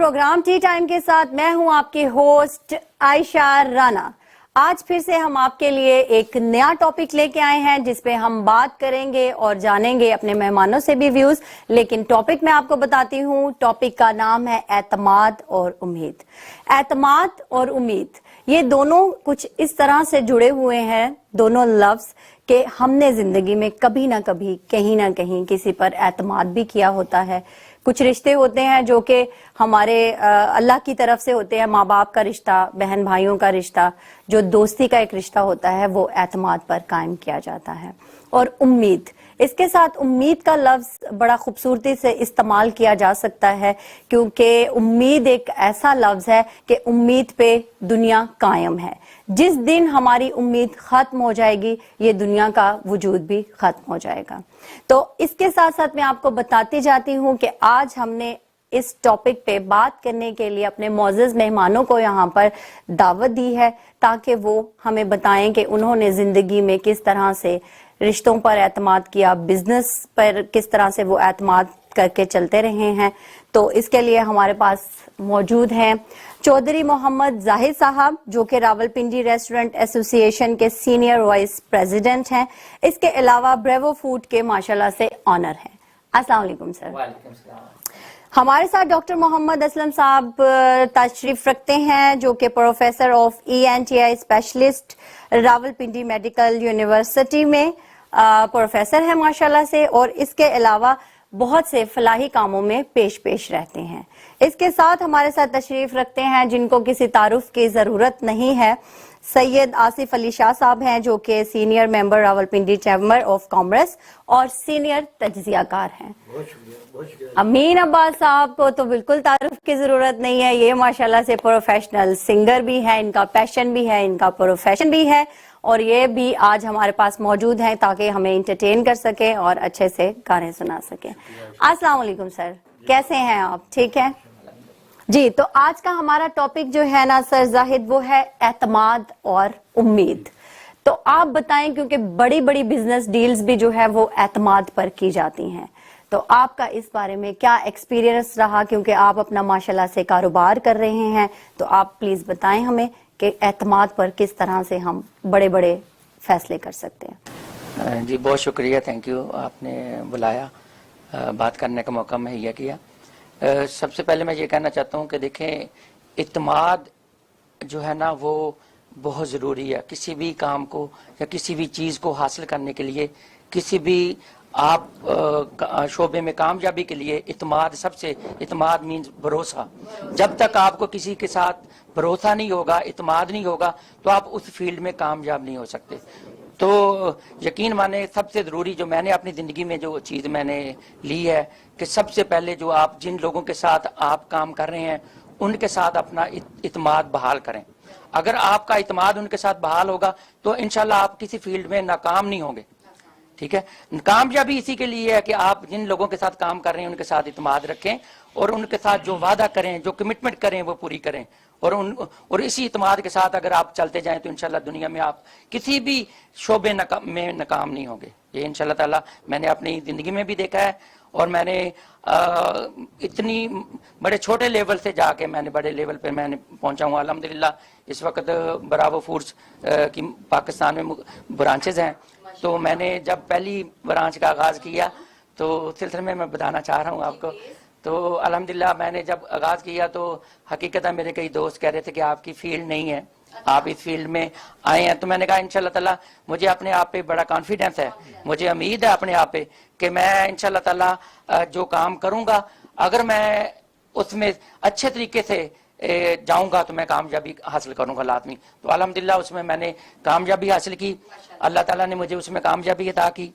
Programme T time के साथ मैं हूं आपकी होस्ट आयशा राना। आज फिर से हम आपके लिए एक नया टॉपिक लेके आए हैं जिसपे हम बात करेंगे और जानेंगे अपने मेहमानों से भी व्यूज। लेकिन टॉपिक मैं आपको बताती हूं, टॉपिक का नाम है एतमाद और उम्मीद। एतमाद और उम्मीद ये दोनों कुछ इस तरह से जुड़े हुए हैं, दोनों लफ्ज, कि हमने जिंदगी में कभी ना कभी कहीं ना कहीं किसी पर एतमाद भी किया होता है। कुछ रिश्ते होते हैं जो कि हमारे अल्लाह की तरफ से होते हैं, माँ बाप का रिश्ता, बहन भाइयों का रिश्ता, जो दोस्ती का एक रिश्ता होता है वो एतमाद पर कायम किया जाता है। और उम्मीद, इसके साथ उम्मीद का लफ्ज बड़ा खूबसूरती से इस्तेमाल किया जा सकता है क्योंकि उम्मीद एक ऐसा लफ्ज है कि उम्मीद पे दुनिया कायम है। जिस दिन हमारी उम्मीद खत्म हो जाएगी ये दुनिया का वजूद भी खत्म हो जाएगा। तो इसके साथ साथ मैं आपको बताती जाती हूँ कि आज हमने इस टॉपिक पे बात करने के लिए अपने मौजूद मेहमानों को यहाँ पर दावत दी है ताकि वो हमें बताएं कि उन्होंने जिंदगी में किस तरह से रिश्तों पर एतमाद किया, बिजनेस पर किस तरह से वो एतमाद करके चलते रहे हैं। तो इसके लिए हमारे पास मौजूद हैं चौधरी मोहम्मद जाहिद साहब, जो कि रावलपिंडी रेस्टोरेंट एसोसिएशन के सीनियर वाइस प्रेसिडेंट हैं। इसके अलावा ब्रेवो फूड के माशाल्लाह से ऑनर हैं। अस्सलाम वालेकुम सर। वालेकुम सलाम। हमारे साथ डॉक्टर मोहम्मद असलम साहब तशरीफ रखते हैं, जो कि professor of ENTI specialist Rawalpindi medical university में प्रोफेसर है माशाल्लाह से, और इसके अलावा बहुत से फलाही कामों में पेश रहते हैं। इसके साथ हमारे साथ तशरीफ रखते हैं जिनको किसी तारुफ की जरूरत नहीं है, सैयद आसिफ अली शाह साहब हैं, जो कि senior member Rawalpindi chamber of commerce और सीनियर तज्जियाकार हैं। अमीन अब्बास साहब को तो बिल्कुल तारुफ की जरूरत नहीं है, ये माशाल्लाह से प्रोफेशनल सिंगर भी है, इनका पैशन भी है, इनका प्रोफेशन भी है, और ये भी आज हमारे पास मौजूद हैं ताकि हमें इंटरटेन कर सके और अच्छे से गाने सुना सके। अस्सलाम वालेकुम सर, कैसे हैं आप? ठीक है जी। तो आज का हमारा टॉपिक जो है ना सर जाहिद, वो है एतमाद और उम्मीद। तो आप बताएं, क्योंकि बड़ी बड़ी बिजनेस डील्स भी जो है वो एतमाद पर की जाती हैं, तो आपका इस बारे में क्या एक्सपीरियंस रहा, क्योंकि आप अपना माशाल्लाह से कारोबार कर रहे हैं, तो आप प्लीज बताएं हमें कि एतमाद पर किस तरह से हम बड़े बड़े फैसले कर सकते हैं। जी बहुत शुक्रिया, थैंक यू, आपने बुलाया, बात करने का मौका मुहैया किया। सबसे पहले मैं ये कहना चाहता हूँ कि देखें, इत्माद जो है ना वो बहुत ज़रूरी है किसी भी काम को या किसी भी चीज़ को हासिल करने के लिए, किसी भी आप शोबे में कामयाबी के लिए इत्माद सबसे, इत्माद मीन्स भरोसा। जब तक आपको किसी के साथ भरोसा नहीं होगा, इत्माद नहीं होगा, तो आप उस फील्ड में कामयाब नहीं हो सकते। तो यकीन माने सबसे ज़रूरी जो मैंने अपनी ज़िंदगी में जो चीज़ मैंने ली है कि सबसे पहले जो आप जिन लोगों के साथ आप काम कर रहे हैं उनके साथ अपना इत्माद बहाल करें। अगर आपका इत्माद उनके साथ बहाल होगा तो इंशाल्लाह आप किसी फील्ड में नाकाम नहीं होंगे। ठीक है, कामयाबी इसी के लिए है कि आप जिन लोगों के साथ काम कर रहे हैं उनके साथ इत्माद रखें और उनके साथ जो वादा करें, जो कमिटमेंट करें वो पूरी करें, और इसी इत्माद के साथ अगर आप चलते जाएं तो इंशाल्लाह दुनिया में आप किसी भी शोबे में नाकाम नहीं होंगे। ये इंशाल्लाह ताला मैंने अपनी ज़िंदगी में भी देखा है, और मैंने इतनी बड़े छोटे लेवल से जाके मैंने बड़े लेवल पे मैंने पहुंचा हूँ अल्हम्दुलिल्लाह। इस वक्त ब्रावो फूड्स की पाकिस्तान में ब्रांचेज हैं, तो मैंने जब पहली ब्रांच का आगाज़ किया तो उस सिलसिले में मैं बताना चाह रहा हूँ आपको। तो अल्हम्दुलिल्लाह मैंने जब आगाज़ किया तो हकीकतन मेरे कई दोस्त कह रहे थे कि आपकी फील्ड नहीं है, आप इस फील्ड में आए हैं। तो मैंने कहा इंशाल्लाह ताला मुझे अपने आप पे बड़ा कॉन्फिडेंस है, मुझे उम्मीद है अपने आप पे कि मैं इंशाल्लाह ताला जो काम करूँगा अगर मैं उसमें अच्छे तरीके से जाऊंगा तो मैं कामयाबी हासिल करूंगा लाजमी। तो अल्हम्दुलिल्लाह उसमें मैंने कामयाबी हासिल की, अल्लाह ताला ने मुझे उसमें कामयाबी अता की।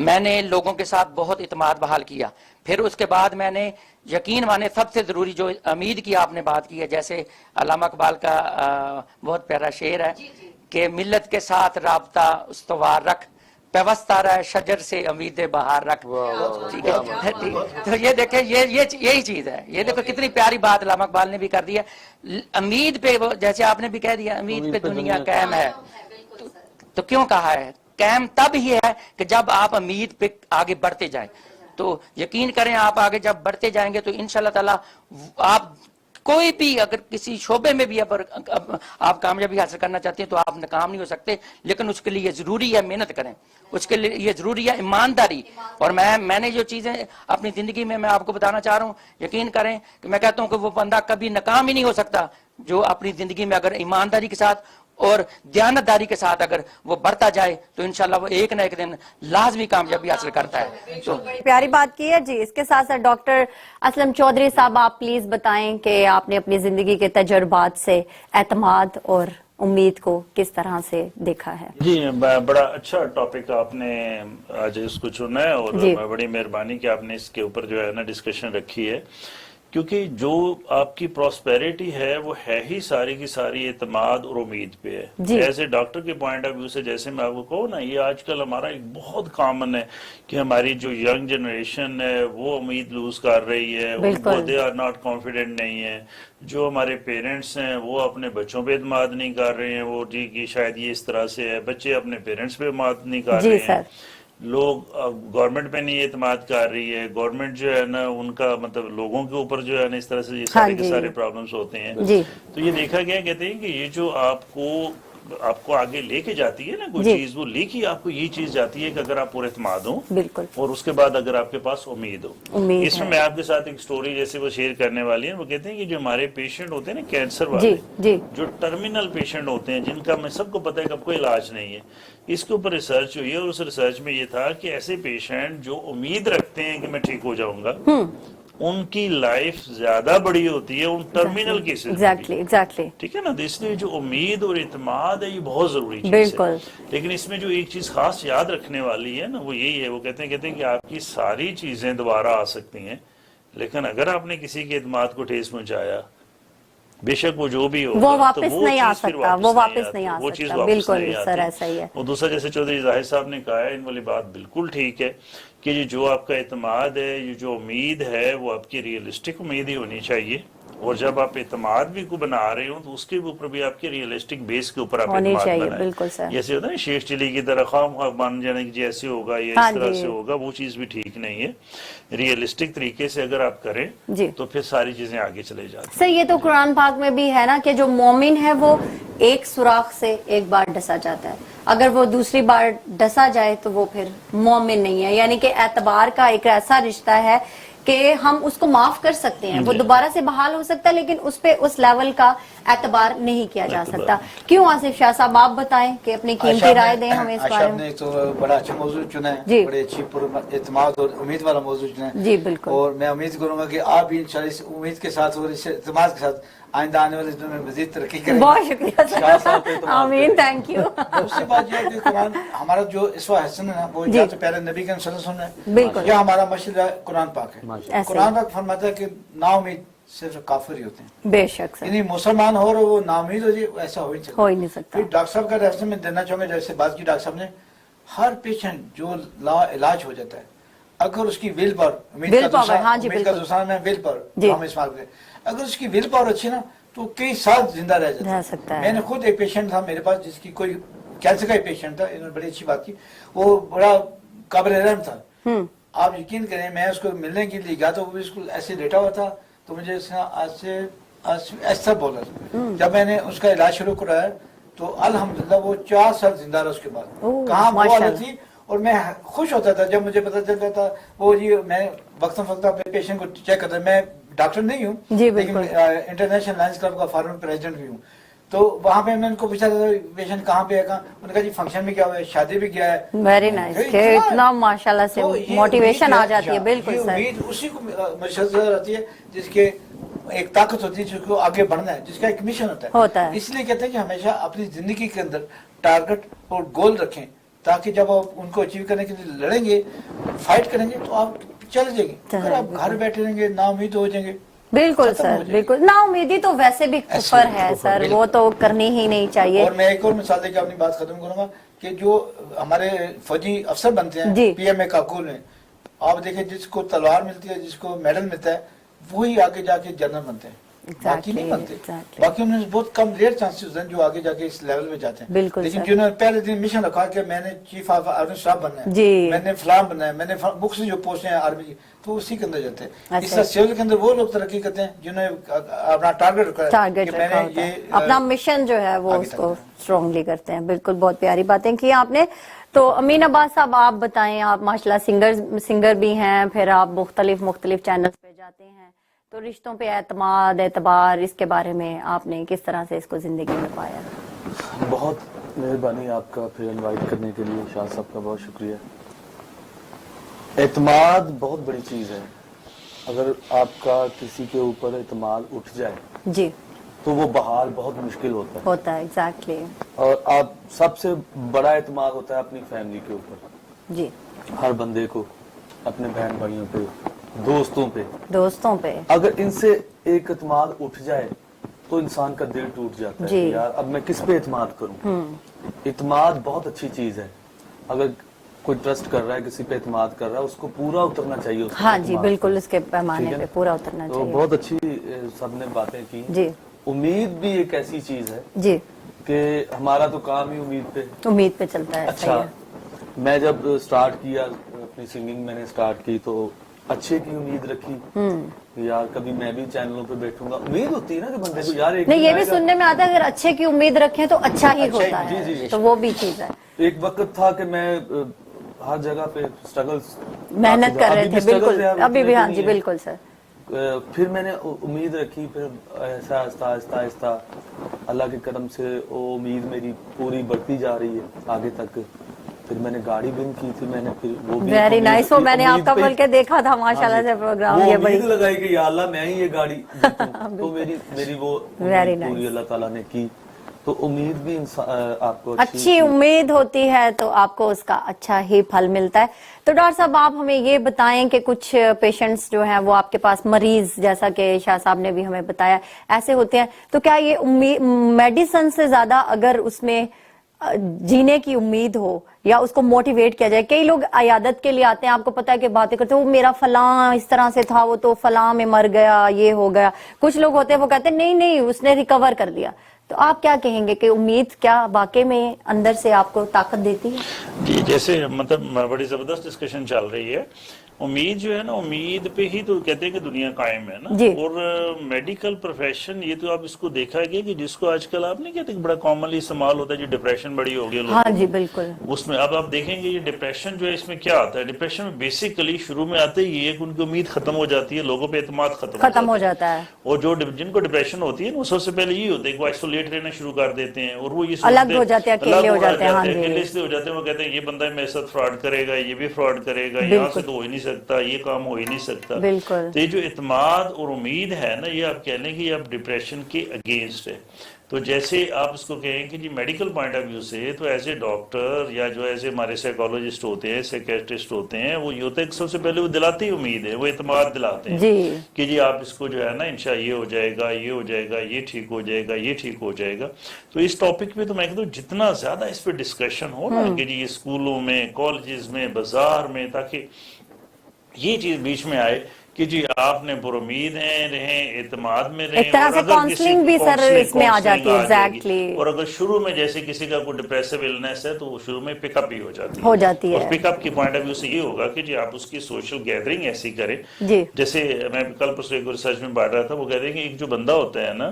मैंने लोगों के साथ बहुत इत्माद बहाल किया। फिर उसके बाद मैंने यकीन माने सबसे ज़रूरी जो उम्मीद की आपने बात की है, जैसे अल्लामा इकबाल का बहुत प्यारा शेर है कि मिल्लत के साथ राब्ता उस्तवार रख, पेवस्ता रहे शजर से उम्मीद बहार रख। ठीक है, तो ये देखें, ये यही चीज है। ये देखो कितनी प्यारी बात अल्लामा इकबाल ने भी कर दी है। उम्मीद पे, जैसे आपने भी कह दिया, उम्मीद पे दुनिया कायम है। तो क्यों कहा है? कायम तब ही है कि जब आप उम्मीद पे आगे बढ़ते जाएं। تو یقین کریں آپ آگے جب بڑھتے جائیں گے تو انشاءاللہ تعالی آپ کوئی بھی اگر کسی شعبے میں بھی آپ کامیابی حاصل کرنا چاہتے ہیں تو آپ ناکام نہیں ہو سکتے، لیکن اس کے لیے یہ ضروری ہے محنت کریں، اس کے لیے یہ ضروری ہے ایمانداری. اور میں نے جو چیزیں اپنی زندگی میں آپ کو بتانا چاہ رہا ہوں، یقین کریں کہ میں کہتا ہوں کہ وہ بندہ کبھی ناکام ہی نہیں ہو سکتا جو اپنی زندگی میں اگر ایمانداری کے ساتھ اور دیانتداری کے ساتھ اگر وہ بڑھتا جائے تو انشاءاللہ وہ ایک نہ ایک دن لازمی کامیابی حاصل کرتا ہے. تو پیاری بات کی ہے جی. اس کے ساتھ ساتھ ڈاکٹر اسلم چودھری صاحب آپ پلیز بتائیں کہ آپ نے اپنی زندگی کے تجربات سے اعتماد اور امید کو کس طرح سے دیکھا ہے. جی بڑا اچھا ٹاپک آپ نے آج اس کو چنا ہے اور بڑی مہربانی کہ آپ نے اس کے اوپر جو ہے نا ڈسکشن رکھی ہے، کیونکہ جو آپ کی پراسپیرٹی ہے وہ ہے ہی ساری کی ساری اعتماد اور امید پہ ہے. ایسے ڈاکٹر کے پوائنٹ آف ویو سے جیسے میں آپ کو کہوں نا، یہ آج کل ہمارا ایک بہت کامن ہے کہ ہماری جو ینگ جنریشن ہے وہ امید لوز کر رہی ہے، وہ دے آر ناٹ کانفیڈنٹ نہیں ہے. جو ہمارے پیرنٹس ہیں وہ اپنے بچوں پہ اعتماد نہیں کر رہے ہیں، وہ جی کہ شاید یہ اس طرح سے ہے. بچے اپنے پیرنٹس پہ اعتماد نہیں کر رہے ہیں. لوگ گورنمنٹ پہ نہیں اعتماد کر رہی ہے. گورنمنٹ جو ہے نا ان کا مطلب لوگوں کے اوپر جو ہے نا اس طرح سے یہ سارے کے سارے پرابلمس ہوتے ہیں. تو یہ دیکھا گیا کہتے ہیں کہ یہ جو آپ کو آگے لے کے جاتی ہے نا کوئی چیز، وہ لے کے آپ کو یہ چیز جاتی ہے کہ اگر آپ پر اعتماد ہو اور اس کے بعد اگر آپ کے پاس امید ہو. اس میں آپ کے ساتھ ایک سٹوری جیسے وہ شیئر کرنے والی ہیں. وہ کہتے ہیں کہ جو ہمارے پیشنٹ ہوتے ہیں نا کینسر والے، جو ٹرمینل پیشنٹ ہوتے ہیں جن کا میں سب کو پتہ ہے کہ اب کوئی علاج نہیں ہے، اس کے اوپر ریسرچ ہوئی ہے اور اس ریسرچ میں یہ تھا کہ ایسے پیشنٹ جو امید رکھتے ہیں کہ میں ٹھیک ہو جاؤں گا ان کی لائف زیادہ بڑی ہوتی ہے ان ٹرمینل کیسز میں. ٹھیک ہے نا. تو اس لیے جو امید اور اعتماد ہے یہ بہت ضروری چیز ہے. لیکن اس میں جو ایک چیز خاص یاد رکھنے والی ہے نا وہ یہی ہے، وہ کہتے ہیں کہ آپ کی ساری چیزیں دوبارہ آ سکتی ہیں، لیکن اگر آپ نے کسی کے اعتماد کو ٹھیس پہنچایا بے شک وہ جو بھی ہو وہ واپس نہیں آ سکتا، وہ واپس نہیں آ سکتا. بالکل سر ایسا ہی ہے. اور دوسرا جیسے چودھری ظاہر صاحب نے کہا ہے، ان والی بات بالکل ٹھیک ہے کہ یہ جو آپ کا اعتماد ہے، یہ جو امید ہے وہ آپ کی ریئلسٹک امید ہی ہونی چاہیے. اور جب آپ اعتماد بھی کو بنا رہے ہوں تو اس کے اوپر بھی آپ کے ریئلسٹک بیس کے اوپر آپ اعتماد بنائیں. جیسے ہوتا ہے نا شیخ چلی کی طرح خواہ خواہ مان جانے کی جیسے ہوگا یا اس طرح سے ہوگا، وہ چیز بھی ٹھیک نہیں ہے. ریئلسٹک طریقے سے اگر آپ کریں تو پھر ساری چیزیں آگے چلے جاتی ہیں. سر یہ تو قرآن پاک میں بھی ہے نا کہ جو مومن ہے وہ ایک سوراخ سے ایک بار ڈسا جاتا ہے، اگر وہ دوسری بار ڈسا جائے تو وہ پھر مومن نہیں ہے. یعنی کہ اعتبار کا ایک ایسا رشتہ ہے کہ ہم اس کو معاف کر سکتے ہیں، وہ دوبارہ سے بحال ہو سکتا ہے، لیکن اس پہ اس لیول کا اعتبار نہیں کیا جا سکتا. کیوں آصف شاہ صاحب آپ بتائیں کہ اپنی قیمتی رائے دیں ہمیں اس بارے میں. نے تو بڑا اچھا موضوع چنا ہے، بڑے اچھی اعتماد اور امید والا موضوع چنا ہے. جی بالکل. اور میں امید کروں گا کہ آپ بھی انشاءاللہ اس امید کے ساتھ اور اس اعتماد کے ساتھ آئندہ آنے والے دنوں میں مزید ترقی کریں. بہت شکریہ سر، آمین، تھینک یو. دوسری بات یہ ہے کہ قرآن ہمارا جو اسوہ حسن ہے نا وہ یا تو پیارے نبی کے صلی اللہ علیہ وسلم ہے یا ہمارا مشہور قرآن پاک ہے. قرآن پاک فرماتا ہے کہ نا امید صرف کافر ہی ہوتے ہیں. بے شک سر. یعنی مسلمان ہو اور وہ نا امید ہو جائے ایسا ہو ہی نہیں سکتا. پھر ڈاکٹر صاحب کا ریفرنس میں دینا چاہوں گا، جیسے بات کی ڈاکٹر صاحب نے، ہر پیشنٹ جو لا علاج ہو جاتا ہے اگر اس کی ول پاور، امید کا دوسرا میں ول پاور ہم استعمال کریں، اگر اس کی ول پاور اچھی نا تو کئی سال زندہ رہ جاتا ہے. میں نے خود ایک پیشنٹ تھا میرے پاس جس کی کوئی کینسر کا ہی پیشنٹ تھا، انہوں نے بڑی اچھی بات کی، وہ بڑا قابل رحم تھا. آپ یقین کریں میں اس کو ملنے کے لیے گیا تو وہ بالکل ایسے لیٹا ہوا تھا تو مجھے ایسا بولا تھا. جب میں نے اس کا علاج شروع کرایا تو الحمدللہ وہ 4 سال زندہ رہا. اس کے بعد کہاں وہ حالت تھی اور میں خوش ہوتا تھا جب مجھے پتا چلتا تھا. وہ جی میں وقتاً فوقتاً اپنے پیشنٹ کو چیک کرتا، میں ڈاکٹر نہیں ہوں لیکن انٹرنیشنل لائنز کلب کا فارمر پریزیڈنٹ بھی ہوں. تو وہاں پہ میں ان کو پوچھا تھا پیشنٹ کہاں پہ ہے، کہاں، انہوں نے کہا جی فنکشن میں کیا ہوا ہے، شادی بھی کیا ہے. ویری نائس، اتنا ماشاءاللہ سے موٹیویشن آ جاتی ہے. بالکل سر. امید اسی کو مشہور رہتی ہے جس کے ایک طاقت ہوتی ہے جس کو آگے بڑھنا ہے، جس کا ایک مشن ہوتا ہے. اس لیے کہتے ہیں کہ ہمیشہ اپنی زندگی کے اندر ٹارگٹ اور گول رکھیں تاکہ جب آپ ان کو اچیو کرنے کے لیے لڑیں گے، فائٹ کریں گے تو آپ چل جائیں گے. اگر آپ گھر بیٹھے رہیں گے نا امید ہو جائیں گے. بالکل سر، بالکل. نا امیدی تو ویسے بھی کفر ہے سر، وہ تو کرنی ہی نہیں چاہیے. اور میں ایک اور مثال دے کے اپنی بات ختم کروں گا کہ جو ہمارے فوجی افسر بنتے ہیں پی ایم اے کاکول میں، آپ دیکھیں جس کو تلوار ملتی ہے، جس کو میڈل ملتا ہے، وہی آگے جا کے جنرل بنتے ہیں. باقی نہیں بنتے. باقی انہوں نے بہت کم ریئر چانسز ہیں جو آگے جا کے اس لیول میں جاتے ہیں. بالکل لیکن جنہوں نے پہلے دن مشن رکھا کہ میں نے چیف آف آرمی اسٹاف بننا ہے, میں نے فلاں بننا ہے, میں نے بک سے جو پوسٹیں ہیں آرمی کی, تو اسی کے اندر جاتے ہیں. اس طرح سیول کے اندر وہ لوگ ترقی کرتے ہیں جنہوں نے اپنا ٹارگیٹ رکھا ہے کہ میں نے یہ اپنا مشن جو ہے وہ اس کو اسٹرانگلی کرتے ہیں. بالکل, بہت پیاری باتیں کی آپ نے. تو امین عباس صاحب آپ بتائیں, آپ ماشاءاللہ سنگر بھی ہیں, پھر آپ مختلف چینلز پہ جاتے ہیں, تو رشتوں پہ اعتماد, اعتبار, اس کے بارے میں آپ نے کس طرح سے اس کو زندگی میں پایا؟ بہت مہربانی آپ کا پھر انوائٹ کرنے کے لیے, شاہ صاحب کا بہت شکریہ. اعتماد بہت بڑی چیز ہے. اگر آپ کا کسی کے اوپر اعتماد اٹھ جائے جی تو وہ بحال بہت مشکل ہوتا ہے. ایگزیکٹلی. اور آپ سب سے بڑا اعتماد ہوتا ہے اپنی فیملی کے اوپر. جی, ہر بندے کو اپنے بہن بھائیوں پہ, دوستوں پہ اگر ان سے ایک اعتماد اٹھ جائے تو انسان کا دل ٹوٹ جاتا ہے کہ یار اب میں کس پہ اعتماد کروں. اعتماد بہت اچھی چیز ہے. اگر کوئی ٹرسٹ کر رہا ہے, کسی پہ اعتماد کر رہا ہے, اس کو پورا اترنا چاہیے. ہاں جی, بالکل, اس کے پیمانے پہ پورا اترنا تو چاہیے. بہت اچھی سب نے باتیں کی. جی, امید بھی ایک ایسی چیز ہے جی, کہ ہمارا تو کام ہی امید پہ چلتا ہے. اچھا, میں جب سٹارٹ کیا اپنی سنگنگ, میں نے سٹارٹ کی تو اچھے کی امید رکھی یار کبھی میں بھی چینلوں پہ بیٹھوں گا. امید ہوتی ہے نا کہ بندے کو یار ایک نہیں, یہ بھی سننے میں آتا ہے اگر اچھے کی امید رکھیں تو اچھا ہی ہوتا ہے. تو وہ بھی چیز ہے. ایک وقت تھا کہ میں ہر جگہ پہ محنت کر رہے تھے. بالکل, ابھی بھی. ہاں جی, بالکل سر. پھر میں نے امید رکھی, پھر ایسا آہستہ آہستہ اللہ کے کرم سے وہ امید میری پوری بڑھتی جا رہی ہے آگے تک. پھر میں نے گاڑی بند کی تھی, میں نے پھر وہ بھی ویری نائس. وہ میں نے آپ کا بول کے دیکھا تھا ماشاءاللہ سے پروگرام. یہ امید لگائی کہ یا اللہ میں ہی یہ گاڑی تو میری وہ پوری اللہ تعالیٰ نے کی. تو امید بھی آپ کو اچھی امید ہوتی ہے تو آپ کو اس کا اچھا ہی پھل ملتا ہے. تو ڈاکٹر صاحب آپ ہمیں یہ بتائیں کہ کچھ پیشنٹس جو ہیں وہ آپ کے پاس مریض, جیسا کہ شاہ صاحب نے بھی ہمیں بتایا, ایسے ہوتے ہیں, تو کیا یہ میڈیسن سے زیادہ اگر اس میں جینے کی امید ہو یا اس کو موٹیویٹ کیا جائے؟ کئی لوگ عیادت کے لیے آتے ہیں, آپ کو پتا ہے کہ باتیں کرتے ہیں, وہ میرا فلاں اس طرح سے تھا, وہ تو فلاں میں مر گیا, یہ ہو گیا. کچھ لوگ ہوتے ہیں وہ کہتے ہیں نہیں اس نے ریکور کر لیا. تو آپ کیا کہیں گے کہ امید کیا واقعی میں اندر سے آپ کو طاقت دیتی ہے؟ جی, جیسے مطلب بڑی زبردست ڈسکشن چل رہی ہے. امید جو ہے نا, امید پہ ہی تو کہتے ہیں کہ دنیا قائم ہے نا. اور میڈیکل پروفیشن, یہ تو آپ اس کو دیکھا گیا کہ جس کو آج کل آپ نہیں کہتے کہ بڑا کامنلی استعمال ہوتا ہے, جو ڈپریشن بڑی ہو گئی. ہاں جی, بالکل. اس میں اب آپ دیکھیں گے یہ ڈپریشن جو ہے اس میں کیا آتا ہے. ڈپریشن میں بیسیکلی شروع میں آتے ہی یہ کہ ان کی امید ختم ہو جاتی ہے, لوگوں پہ اعتماد ختم ہو جاتا ہے. اور جو جن کو ڈپریشن ہوتی ہے نا, سب سے پہلے یہ ہوتا ہے کہ وہ آئسولیٹ رہنا شروع کر دیتے ہیں, اور وہ یہ الگ ہو جاتے ہیں, اکیلے ہو جاتے ہیں. اکیلے سے ہو جاتے ہیں. وہ کہتے ہیں یہ بندہ میرے ساتھ فراڈ کرے گا, یہ بھی فراڈ کرے گا, یہاں سے تو ہو ہی نہیں سکتا, یہ کام ہو ہی نہیں سکتا. تو یہ جو اعتماد اور امید ہے نا, یہ آپ کہہ لیں کہ یہ آپ ڈپریشن کے اگینسٹ ہے. تو جیسے آپ اس کو کہیں کہ جی میڈیکل پوائنٹ آف ویو سے, تو ایز اے ڈاکٹر یا جو ایز اے ہمارے سائیکالوجسٹ ہوتے ہیں, سائیکیٹرسٹ ہوتے ہیں, وہ یہ ہوتا ہے کہ سب سے پہلے وہ دلاتی امید ہے, وہ اعتماد دلاتے ہیں کہ جی آپ اس کو جو ہے نا انشاءاللہ یہ ہو جائے گا, یہ ہو جائے گا, یہ ٹھیک ہو جائے گا, یہ ٹھیک ہو جائے گا. تو اس ٹاپک پہ تو میں کہتا ہوں جتنا زیادہ اس پہ ڈسکشن ہو نا کہ جی اسکولوں میں, کالجز میں, بازار میں, تاکہ یہ چیز بیچ میں آئے کہ جی آپ نے پر امید رہیں, اعتماد میں رہیں. ایک طرح سے کاؤنسلنگ بھی سر اس میں آ جاتی ہے. ایگزیکٹلی. اور اگر شروع میں جیسے کسی کا کوئی ڈپریسو النس ہے تو وہ شروع میں پک اپ ہی ہو جاتی ہے. اور پک اپ کی پوائنٹ آف ویو سے یہ ہوگا کہ جی آپ اس کی سوشل گیدرنگ ایسی کریں. جیسے میں کل پرسوں ایک ریسرچ میں پڑھ رہا تھا, وہ کہتے ہیں کہ ایک جو بندہ ہوتا ہے نا,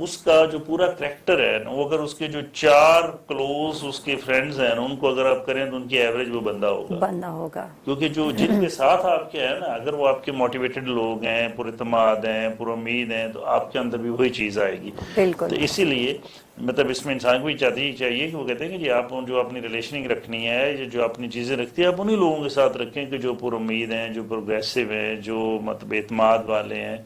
اس کا جو پورا کریکٹر ہے نا, وہ اگر اس کے جو 4 کلوز اس کے فرینڈز ہیں نا, ان کو اگر آپ کریں تو ان کی ایوریج وہ بندہ ہوگا. کیونکہ جو جن کے ساتھ آپ کے ہے نا, اگر وہ آپ کے موٹیویٹڈ لوگ ہیں, پر اعتماد ہیں, پر امید ہیں, تو آپ کے اندر بھی وہی چیز آئے گی. تو اسی لیے مطلب اس میں انسان کو ہی چاہیے کہ وہ کہتے ہیں کہ جی آپ جو اپنی ریلیشننگ رکھنی ہے, جو اپنی چیزیں رکھتی ہے, آپ انہی لوگوں کے ساتھ رکھیں کہ جو پر امید ہیں, جو پروگریسو ہیں, جو مطلب اعتماد والے ہیں.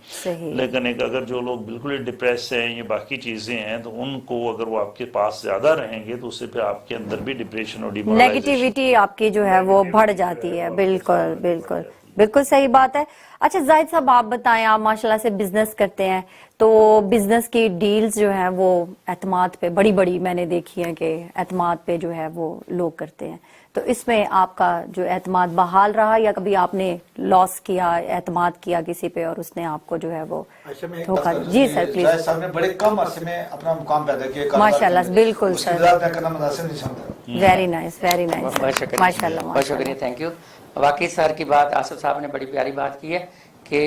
لیکن اگر جو لوگ بالکل ڈپریس ہیں, یہ باقی چیزیں ہیں, تو ان کو اگر وہ آپ کے پاس زیادہ رہیں گے تو اس سے پھر آپ کے اندر بھی ڈپریشن اور نیگیٹیوٹی آپ کی جو ہے وہ بڑھ جاتی ہے. بالکل. बिल्कुल सही बात है। अच्छा जाहिद साहब आप बताएं, आप माशाल्लाह से बिजनेस करते हैं, तो बिजनेस की डील्स जो है वो एतमाद पे बड़ी बड़ी मैंने देखी है कि एतमाद पे जो है वो लोग करते हैं, तो इसमें आपका जो एतमाद बहाल रहा या कभी आपने लॉस किया, एतमाद किया किसी पे और उसने आपको जो है वो धोखा? जी सर प्लीज। जाहिद साहब ने बड़े कम अरसे में अपना मुकाम पैदा किया माशाल्लाह, बिल्कुल sir, very nice very nice, माशाल्लाह बहुत शुक्रिया, थैंक यू। वाकई सर की बात, आसिफ साहब ने बड़ी प्यारी बात की है कि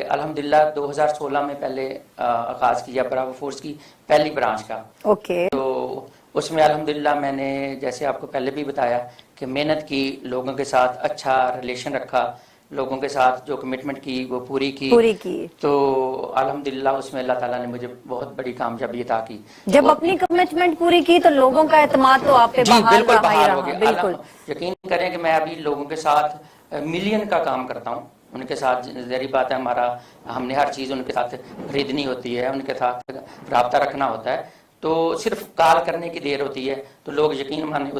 अल्हम्दुलिल्लाह 2016 में पहले आगाज किया ब्रावो फोर्स की पहली ब्रांच का। ओके। तो उसमें अल्हम्दुलिल्लाह मैंने जैसे आपको पहले भी बताया कि मेहनत की, लोगों के साथ अच्छा रिलेशन रखा, लोगों के साथ जो कमिटमेंट की वो पूरी की। तो अल्हम्दुलिल्लाह उसमें अल्लाह ताला ने मुझे बहुत बड़ी कामयाबी अता की। जब अपनी कमिटमेंट पूरी की तो लोगों का एतमाद तो आप पे बहाल हो गया। बिल्कुल यकीन करें कि मैं अभी लोगों के साथ मिलियन का काम करता हूँ, उनके साथ जहरी बात है, हमारा हमने हर चीज़ उनके साथ खरीदनी होती है, उनके साथ रब्ता रखना होता है, तो सिर्फ कॉल करने की देर होती है तो लोग यकीन माने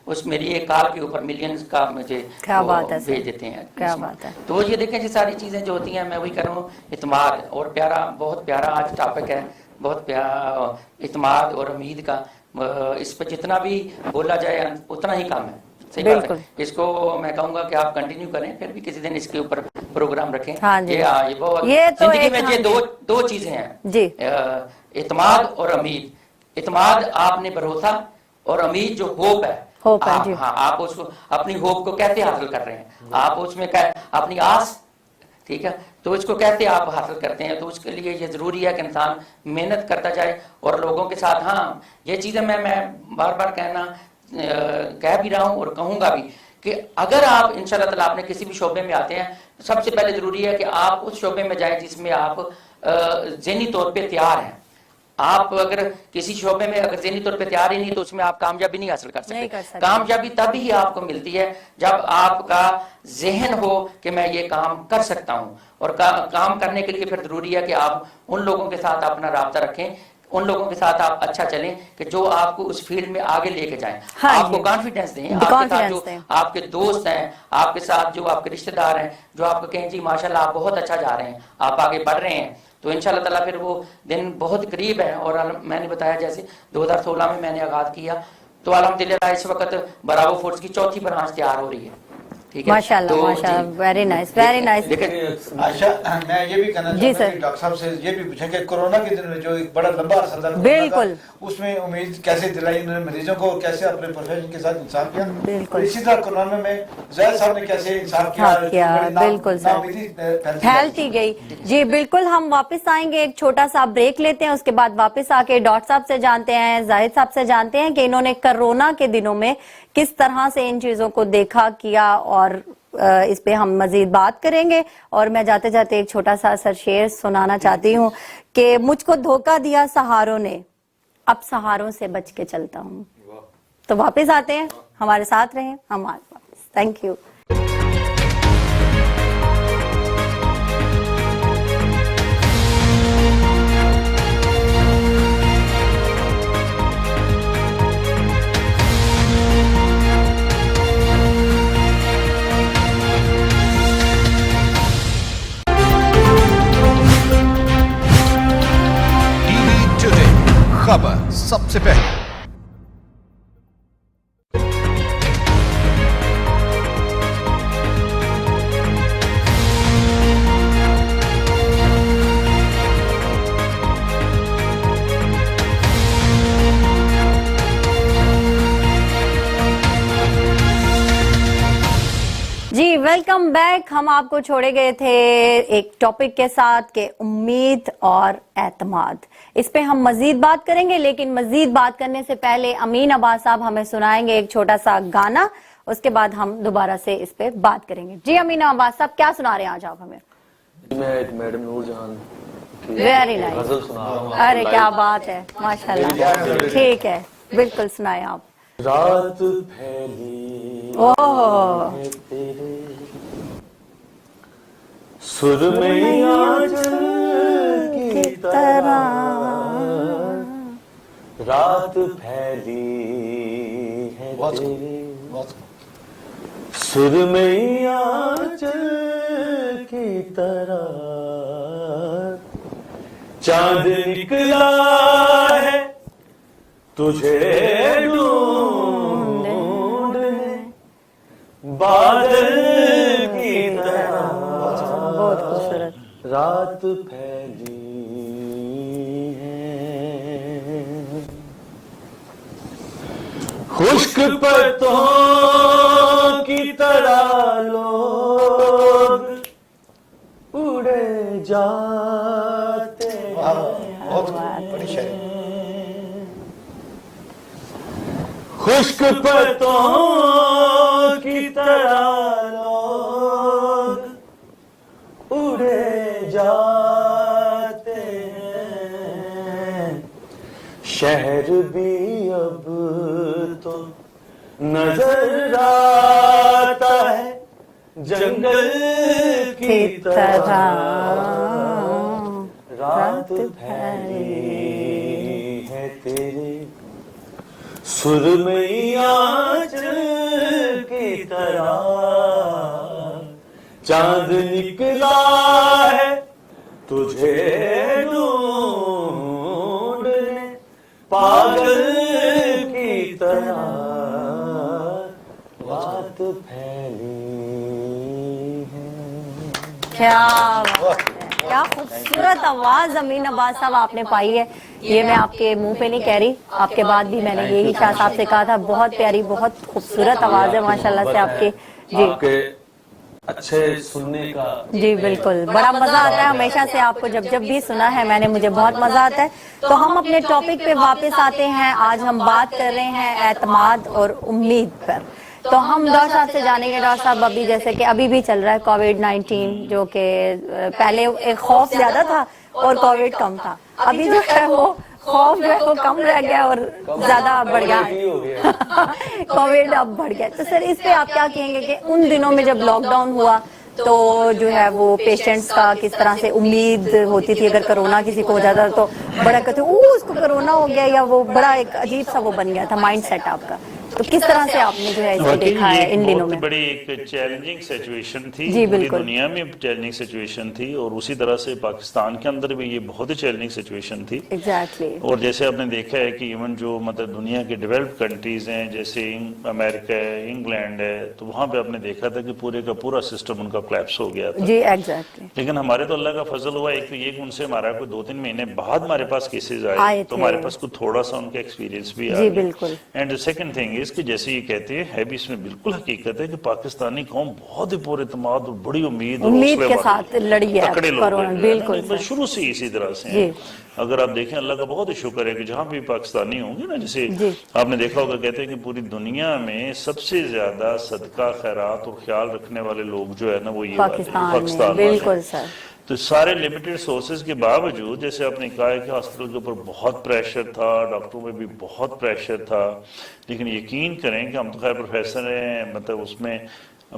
उस मेरी एक कॉल के ऊपर मिलियंस का मुझे भेज देते हैं। क्या बात है। तो ये देखें जी सारी चीज़ें जो होती हैं, मैं वही कर रहा हूँ, इत्मीनान और प्यारा, बहुत प्यारा आज टॉपिक है, बहुत प्यारा इत्मीनान और उम्मीद का। इस पर जितना भी बोला जाए उतना ही कम है। सही बात है। इसको मैं कहूंगा कि आप कंटिन्यू करें, फिर भी किसी दिन इसके ऊपर प्रोग्राम रखें। हाँ जी। ये बहुत तो जिंदगी में ये दो चीजें हैं जी, इत्मीनान और उम्मीद। इत्मीनान आपने भरोसा और उम्मीद जो होप है, हाँ आप उसको अपनी होप को कैसे हासिल कर रहे हैं, आप उसमें अपनी आस, ठीक है, तो इसको कैसे आप हासिल करते हैं। तो उसके लिए ये जरूरी है कि इंसान मेहनत करता जाए और लोगों के साथ, हाँ ये चीजें मैं बार बार कह भी रहा हूं और कहूंगा भी कि अगर आप इंशाअल्लाह ताला आपने किसी भी शोबे में आते हैं, सबसे पहले जरूरी है कि आप उस शोबे में जाएं जिसमें आप ज़हनी तौर पे तैयार हैं। आप अगर किसी शोबे में अगर ज़हनी तौर पे तैयार ही नहीं तो उसमें आप कामयाबी नहीं हासिल कर सकते। कामयाबी तभी ही आपको मिलती है जब आपका जहन हो कि मैं ये काम कर सकता हूँ, और काम करने के लिए फिर जरूरी है कि आप उन लोगों के साथ अपना राब्ता रखें, उन लोगों के साथ आप अच्छा चलें कि जो आपको उस फील्ड में आगे लेके जाएं। हाँ, आपको कॉन्फिडेंस दें, आपके साथ जो आपके दोस्त हैं, आपके साथ जो आपके रिश्तेदार हैं, जो आपको कहें जी माशाल्लाह आप बहुत अच्छा जा रहे हैं, आप आगे बढ़ रहे हैं, तो इंशाल्लाह ताला फिर वो दिन बहुत करीब है। और मैंने बताया जैसे 2016 में मैंने आगाज किया, तो अल्हम्दुलिल्लाह इस वक्त ब्रावो फोर्स की चौथी ब्रांच तैयार हो रही है। माशाल्लाह माशाल्लाह, वेरी नाइस वेरी नाइस। अच्छा मैं ये भी कहना चाहता हूं कि डॉक्टर साहब से ये भी पूछें कि कोरोना के दिन में जो एक बड़ा लंबा अरसा था, बिल्कुल उसमें उम्मीद कैसे दिलाई उन्होंने मरीजों को, कैसे अपने प्रोफेशन के साथ इंसाफ किया, बिल्कुल इसी तरह कोरोना में जाहिद साहब ने कैसे इंसाफ किया, बिल्कुल फैलती गई। जी बिल्कुल, हम वापस आएंगे, एक छोटा सा ब्रेक लेते हैं, उसके बाद वापस आके डॉक्टर साहब से जानते हैं, जाहिद साहब से जानते हैं कि इन्होंने कोरोना के दिनों में किस तरह से इन चीजों को देखा किया, और इस पे हम मजीद बात करेंगे। और मैं जाते जाते एक छोटा सा सर शेर सुनाना चाहती हूँ कि मुझको धोखा दिया सहारों ने, अब सहारों से बच के चलता हूँ। तो वापस आते हैं, हमारे साथ रहें, हम आज वापस। Thank you. खबर सबसे पहले। जी वेलकम बैक। हम आपको छोड़े गए थे एक टॉपिक के साथ के उम्मीद और एतमाद। इस पे हम मजीद बात करेंगे, लेकिन मजीद बात करने से पहले अमीन अब्बास साहब हमें सुनाएंगे एक छोटा सा गाना, उसके बाद हम दोबारा से इस पे बात करेंगे। जी अमीन अब्बास साहब क्या सुना रहे हैं आज आप हमें? मैं एक मैडम नूरजहान की वेरी नाइस गजल सुना रहा हूं। अरे क्या बात है, माशाल्लाह। ठीक है, बिल्कुल सुनाए आप। रात फैली ओह सुरमई आंचल की तरह, रात फैली है तेरी, सुरमई आंचल کی طرح چاند نکلا ہے تجھے ڈھونڈنے بادل کی طرح بہت خوبصورت. رات پھیلی ہے خشک پتوں کی طرح لوگ اڑے جاتے بہت بڑی شاعری. خشک پتوں کی طرح لوگ اڑے جاتے ہیں شہر بھی اب تو نظر آتا ہے جنگل کی طرح رات پھیلی ہے تیرے سرمئی آنچل کی طرح چاند نکلا ہے تجھے ڈھونڈنے پاگل کی طرح رات پھیلی ہے. کیا خوبصورت آواز امین عباس صاحب آپ نے پائی ہے. یہ میں آپ کے منہ پہ نہیں کہہ رہی, آپ کے بعد بھی میں نے یہی شاہ صاحب سے کہا تھا. بہت پیاری, بہت خوبصورت آواز ہے ماشاءاللہ سے آپ کی. جی اچھے سننے کا. جی بالکل, بڑا مزہ آتا ہے ہمیشہ سے آپ کو, جب بھی سنا ہے میں نے, مجھے بہت مزہ آتا ہے. تو ہم اپنے ٹاپک پہ واپس آتے ہیں. آج ہم بات کر رہے ہیں اعتماد اور امید پر. تو ہم ڈاکٹر صاحب سے جانیں گے. ڈاکٹر صاحب ابھی جیسے کہ ابھی بھی چل رہا ہے کووڈ-19, جو کہ پہلے ایک خوف زیادہ تھا اور کووڈ کم تھا. ابھی جو ہے وہ خوف جو ہے وہ کم رہ گیا اور زیادہ بڑھ گیا, کووڈ اب بڑھ گیا. تو سر اس پہ آپ کیا کہیں گے کہ ان دنوں میں جب لاک ڈاؤن ہوا تو جو ہے وہ پیشنٹس کا کس طرح سے امید ہوتی تھی, اگر کرونا کسی کو ہو جاتا تو بڑا کہتے اس کو کرونا ہو گیا, یا وہ بڑا ایک عجیب سا وہ بن گیا تھا مائنڈ سیٹ آپ کا. تو کس طرح سے آپ نے جو ہے اس کو دیکھا ہے ان دنوں میں؟ بہت بڑی ایک چیلنجنگ سچویشن تھی, جی پوری بالکل, دنیا میں چیلنجنگ سچویشن تھی, اور اسی طرح سے پاکستان کے اندر بھی یہ بہت ہی چیلنجنگ سچویشن تھی. ایگزیکٹلی. اور جیسے آپ نے دیکھا ہے کہ ایون جو مطلب دنیا کے ڈیولپڈ کنٹریز ہیں جیسے امریکہ ہے, انگلینڈ ہے, تو وہاں پہ آپ نے دیکھا تھا کہ پورے کا پورا سسٹم ان کا کلیپس ہو گیا تھا. جی ایگزیکٹلی. لیکن ہمارے تو اللہ کا فضل ہوا, ایک تو یہ کہ ان سے ہمارا کوئی 2-3 مہینے بعد ہمارے پاس کیسز آئے تو ہمارے پاس کوئی تھوڑا سا ان کا ایکسپیرینس بھی آ جی گیا. بالکل. اینڈ سیکنڈ تھنگ از کہ جیسے یہ کہتے ہیں, ہے بھی اس میں بالکل حقیقت ہے کہ پاکستانی قوم بہت ہی پور اعتماد اور بڑی امید کے ساتھ لڑی ہے کرونا. بالکل شروع سے اسی طرح سے ہیں. اگر آپ دیکھیں اللہ کا بہت ہی شکر ہے کہ جہاں بھی پاکستانی ہوں گے نا, جیسے آپ نے دیکھا ہوگا کہتے ہیں کہ پوری دنیا میں سب سے زیادہ صدقہ خیرات اور خیال رکھنے والے لوگ جو ہے نا وہ یہ پاکستان. بالکل سر. تو سارے لیمیٹڈ سورسز کے باوجود جیسے آپ نے کہا ہے کہ ہاسپٹل کے اوپر بہت پریشر تھا, ڈاکٹروں میں بھی بہت پریشر تھا, لیکن یقین کریں کہ ہم تو خیر پروفیسر ہیں مطلب اس میں,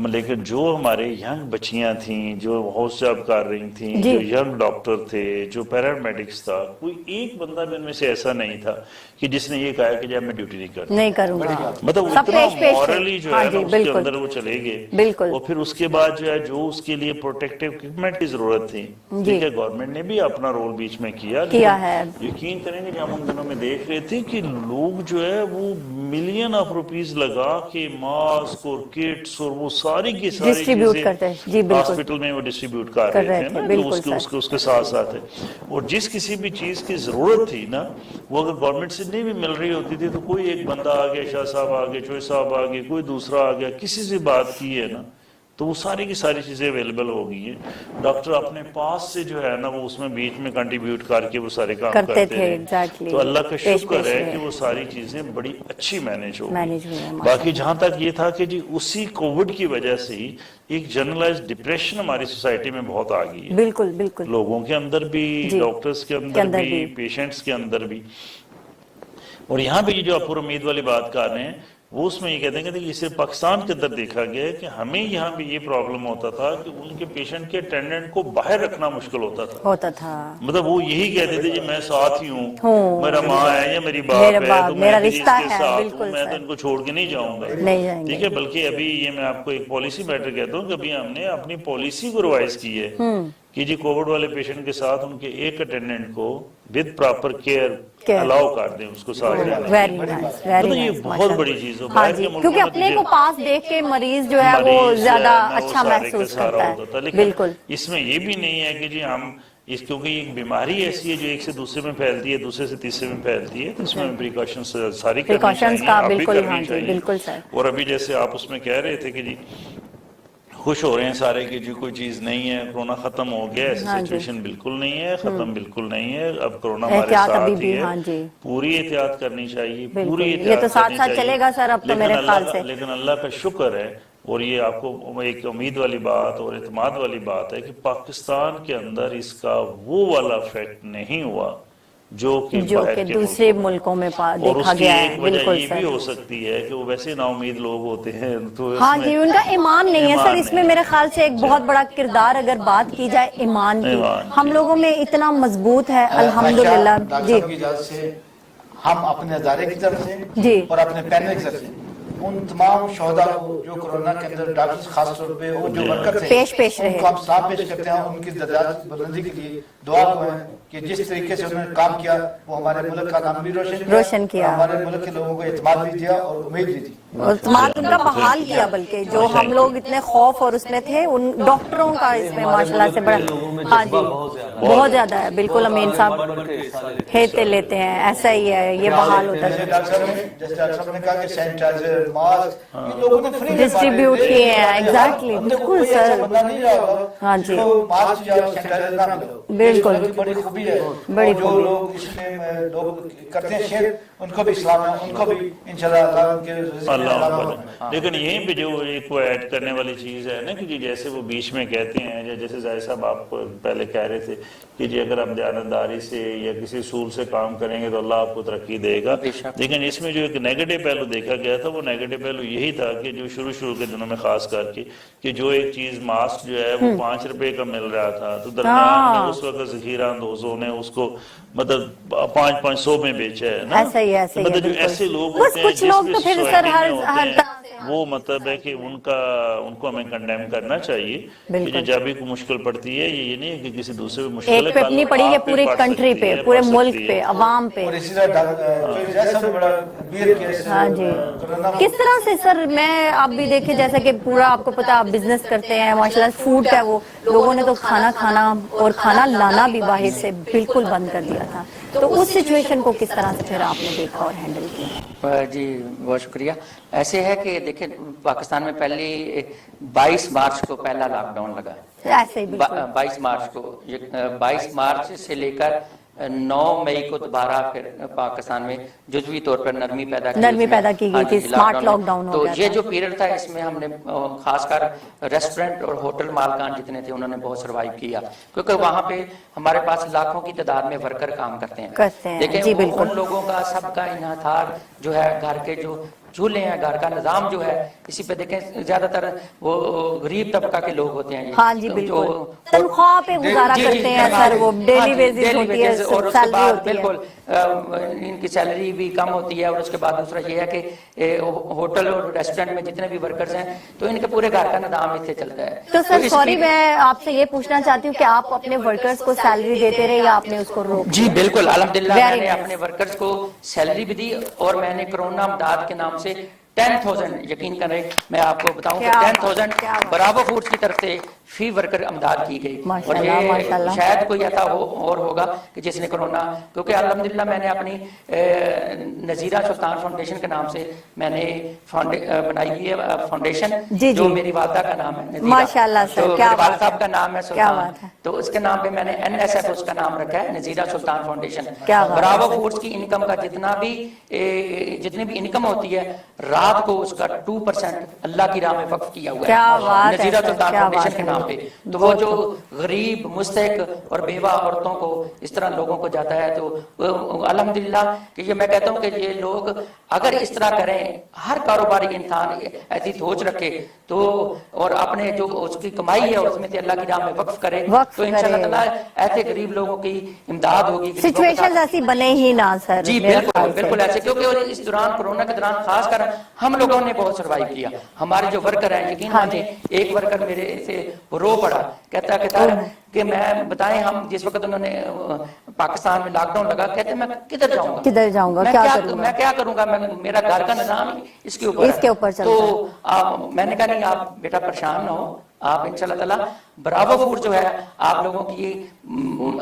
لیکن جو ہمارے ینگ بچیاں تھیں جو ہاؤس جاب کر رہی تھیں, جو ینگ ڈاکٹر تھے, جو پیرامیڈکس تھا, کوئی ایک بندہ بھی ان میں سے ایسا نہیں تھا کہ جس نے یہ کہا کہ جب میں ڈیوٹی نہیں کروں گا. مطلب اتنا مورلی جو ہے نا اس کے اندر وہ چلے گئے. اور پھر اس کے بعد جو ہے جو اس کے لیے پروٹیکٹیو اکوپمنٹ کی ضرورت تھی, ٹھیک ہے, گورنمنٹ نے بھی اپنا رول بیچ میں کیا ہے. یقین کریں گے کہ ہم ان دنوں میں دیکھ رہے تھے کہ لوگ جو ہے وہ ملین آف روپیز لگا کے ماسک اور کٹس اور وہ ساری کی ساری چیزیں ہاسپٹل میں وہ ڈسٹریبیوٹ کر رہے تھے نا, اس کے ساتھ ساتھ ہے. اور جس کسی بھی چیز کی ضرورت تھی نا, وہ اگر گورنمنٹ سے نہیں بھی مل رہی ہوتی تھی تو کوئی ایک بندہ آ گیا, شاہ صاحب آ گئے, چوہے صاحب آ گئے, کوئی دوسرا آ گیا, کسی سے بات کی ہے نا, تو وہ ساری کی ساری چیزیں اویلیبل ہو گئی ہیں. ڈاکٹر اپنے پاس سے جو ہے نا وہ اس میں بیچ میں کنٹریبیوٹ کر کے وہ سارے کام کرتے تھے. تو اللہ کا شکر ہے کہ وہ ساری چیزیں بڑی اچھی مینیج ہو گئی. باقی جہاں تک یہ تھا کہ جی اسی کووڈ کی وجہ سے ہی ایک جنرلائز ڈپریشن ہماری سوسائٹی میں بہت آ گئی ہے. بالکل بالکل. لوگوں کے اندر بھی, ڈاکٹرز کے اندر بھی, پیشنٹس کے اندر بھی. اور یہاں پہ جو آپ پر امید والی بات کر رہے ہیں وہ اس میں یہ کہتے ہیں کہ صرف پاکستان کے اندر دیکھا گیا ہے کہ ہمیں یہاں بھی یہ پرابلم ہوتا تھا کہ ان کے پیشنٹ کے اٹینڈنٹ کو باہر رکھنا مشکل ہوتا تھا مطلب وہ یہی کہتے تھے جی میں ساتھ ہی ہوں، میرا ماں ہے یا میری باپ ہے تو میں اس کے ساتھ ہوں، میں تو ان کو چھوڑ کے نہیں جاؤں گا، ٹھیک ہے۔ بلکہ ابھی یہ میں آپ کو ایک پالیسی میٹر کہتا ہوں کہ ابھی ہم نے اپنی پالیسی کو ریوائز کی ہے کہ جی کووڈ والے پیشنٹ کے ساتھ ان کے ایک اٹینڈنٹ کو ود پراپر کیئر الاؤ کر دیں اس کو ساتھ رہنے، یہ بہت بڑی چیز ہے کیونکہ اپنے کو پاس دیکھ کے مریض جو ہے وہ زیادہ اچھا محسوس کرتا ہے۔ بالکل اس میں یہ بھی نہیں ہے کہ جی ہم کیونکہ یہ بیماری ایسی ہے جو ایک سے دوسرے میں پھیلتی ہے، دوسرے سے تیسرے میں پھیلتی ہے، تو اس میں پریکاشنز ساری کرنی چاہیے، آپ بھی کرنی چاہیے۔ اور ابھی جیسے آپ اس میں کہہ رہے تھے کہ جی خوش ہو رہے ہیں سارے کہ جو کوئی چیز نہیں ہے، کرونا ختم ہو گیا، ایسی سچویشن بالکل نہیں ہے، ختم بالکل نہیں ہے، اب کرونا ہمارے ساتھ ہی ہے، پوری احتیاط کرنی چاہیے، پوری احتیاط کرنی چاہیے، لیکن اللہ کا شکر ہے اور یہ آپ کو ایک امید والی بات اور اعتماد والی بات ہے کہ پاکستان کے اندر اس کا وہ والا افیکٹ نہیں ہوا جو کہ دوسرے ملکوں میں دیکھا گیا ہے۔ ایک وجہ یہ بھی ہو سکتی ہے کہ وہ ویسے نا امید لوگ ہوتے ہیں، تو ہاں جی ان کا ایمان نہیں ہے سر، اس میں میرے خیال سے ایک بہت بڑا کردار اگر بات کی جائے ایمان کی، ہم لوگوں میں اتنا مضبوط ہے الحمدللہ۔ جی ہم اپنے ادارے کی طرف سے اور اپنے پینل کی طرف سے ان تمام شہداء کو جو کرونا کے اندر ڈاکٹرز خاص طور پہ اور جو ورکر تھے پیش رہے، ان کو ہم سلام پیش کرتے ہیں، ان کی درجات بلندی کے لیے دعا کو ہے کہ جس طریقے سے انہوں نے کام کیا وہ ہمارے ملک کا نام بھی روشن کیا، ہمارے ملک کے لوگوں کو اعتماد بھی دیا اور امید بھی دی، اعتماد ان کا بحال کیا، بلکہ جو ہم لوگ اتنے خوف اور اس میں تھے ان ڈاکٹروں کا اس میں ماشاءاللہ سے بڑا، ہاں جی بہت زیادہ ہے، بالکل امین صاحب ہیتے لیتے ہیں، ایسا ہی ہے یہ بحال ہوتا ہے۔ جیسے ڈاکٹر صاحب نے کہا کہ سینیٹائزر ماسک یہ لوگوں نے فری ڈسٹریبیوٹ کیے ہیں، ایگزیکٹلی بالکل سر، ہاں جی ماسک یا سینیٹائزر نہ ملو، بالکل بڑی خوبی ہے، بڑی جو لوگ اس میں لوگ کرتے ہیں شیئر ان کو بھی اسلام ہے، ان کو بھی انشاءاللہ اللہ۔ لیکن یہیں پہ جو ایک وہ ایڈ کرنے والی چیز ہے نا کہ جیسے وہ بیچ میں کہتے ہیں یا جیسے ظاہر صاحب آپ کو پہلے کہہ رہے تھے کہ جی اگر آپ دیانتداری سے یا کسی اصول سے کام کریں گے تو اللہ آپ کو ترقی دے گا، لیکن اس میں جو ایک نیگیٹو پہلو دیکھا گیا تھا وہ نیگیٹو پہلو یہی تھا کہ جو شروع کے دنوں میں خاص کر کے کہ جو ایک چیز ماسک جو ہے وہ 5 روپے کا مل رہا تھا تو درمیان میں اس وقت ذخیرہ اندوزوں نے اس کو مطلب 500 میں بیچا ہے نا، مطلب جو ایسے لوگ ہوتے ہیں جس بھی سوسائٹی میں ہوتے ہیں وہ مطلب ہے کہ ان کو ہمیں کنڈیم کرنا چاہیے کہ جب بھی کوئی مشکل پڑتی ہے یہ نہیں ہے کہ کسی دوسرے پہ مشکل ایک پہ اپنی پڑی ہے پورے کنٹری پہ، پورے ملک پہ، عوام پہ۔ ہاں جی کس طرح سے سر میں آپ بھی دیکھیں جیسا کہ پورا آپ کو پتا آپ بزنس کرتے ہیں ماشاءاللہ، فوڈ کا وہ لوگوں نے تو کھانا اور کھانا لانا بھی باہر سے بالکل بند کر دیا تھا، تو اس سچویشن کو کس طرح سے پھر آپ نے دیکھا اور ہینڈل کیا؟ جی بہت شکریہ۔ ایسے ہے کہ دیکھیں پاکستان میں پہلی 22 مارچ کو پہلا لاک ڈاؤن لگا، ایسے ہی 22 مارچ کو، 22 مارچ سے لے کر 9 مئی کو دوبارہ پھر پاکستان میں جزوی طور پر نرمی پیدا کی گئی تھی، اسمارٹ لاک ڈاؤن ہو گیا تھا۔ یہ جو پیریڈ تھا اس میں ہم نے خاص کر ریسٹورنٹ اور ہوٹل مالکان جتنے تھے انہوں نے بہت سروائیو کیا، کیونکہ وہاں پہ ہمارے پاس لاکھوں کی تعداد میں ورکر کام کرتے ہیں، لیکن ان لوگوں کا سب کا انحصار جو ہے گھر کے جو چولہے ہیں، گھر کا نظام جو ہے اسی پہ دیکھیں زیادہ تر وہ غریب طبقہ کے لوگ ہوتے ہیں، ہاں جی بالکل تنخواہ پہ گزارا کرتے ہیں سر، وہ ڈیلی ویجز ہوتی ہے، اور اس کے سیلری بعد ہوتی ہے، بالکل ان کی سیلری بھی کم ہوتی ہے، اور اس کے بعد دوسرا یہ ہے کہ ہوٹل اور ریسٹورینٹ میں جتنے بھی ورکرز ہیں تو ان کے پورے گھر کا نظام اس سے چلتا ہے۔ تو سر سوری میں آپ سے یہ پوچھنا چاہتی ہوں کہ آپ اپنے ورکرز کو سیلری دیتے رہے یا آپ نے اس کو روک؟ جی بالکل الحمدللہ میں نے اپنے ورکرز کو سیلری بھی دی، اور میں نے کرونا امداد کے نام سے 10,000 یقین کریں میں آپ کو بتاؤں کہ 10,000 براوو فوڈز کی طرف سے فی ورکر امداد کی گئی، اور یہ شاید کوئی ایسا اور ہوگا کہ جس نے کرونا، کیونکہ الحمدللہ میں نے اپنی نذیرہ سلطان فاؤنڈیشن کے نام سے میں نے بنائی ہے فاؤنڈیشن، جو میری والدہ کا نام ہے ماشاءاللہ سر، جو میرے والد صاحب کا نام ہے سلطان، تو اس کے نام پہ میں نے NSF اس کا نام رکھا ہے، نذیرہ سلطان فاؤنڈیشن۔ براوو فوڈز کی انکم کا جتنی بھی انکم ہوتی ہے رات کو اس کا 2% اللہ کی راہ میں وقف کیا ہوا ہے نذیرہ سلطان فاؤنڈیشن کے نام پہ، تو وہ جو غریب مستحق اور بیوہ عورتوں کو اس طرح لوگوں کو جاتا ہے تو अल्हम्दुलिल्लाह कि ये मैं कहता हूँ कि ये लोग अगर इस तरह करें, हर कारोबारी इंसान ऐसी सोच रखे तो, और अपने जो उसकी कमाई है उसमें से अल्लाह की राह में वक्फ करे, तो इंशाअल्लाह ताला ऐसे गरीब लोगों की इमदाद होगी। सिचुएशन ऐसी बने ही ना सर। जी बिल्कुल बिल्कुल ऐसे, क्योंकि इस दौरान कोरोना के दौरान खासकर हम लोगों ने बहुत सर्वाइव किया। हमारे जो वर्कर हैं, यकीन मानिए एक वर्कर मेरे से रो पड़ा, कहता कि मैं बताएं, हम जिस वक्त उन्होंने पाकिस्तान में लॉकडाउन लगा, कहते मैं किधर जाऊंगा मैं क्या करूंगा, मेरा घर का निजाम इसके ऊपर चलता है। तो मैंने कहा नहीं आप बेटा परेशान ना हो, आप इंशाल्लाह ताला ब्रावो फूड जो है आप लोगों की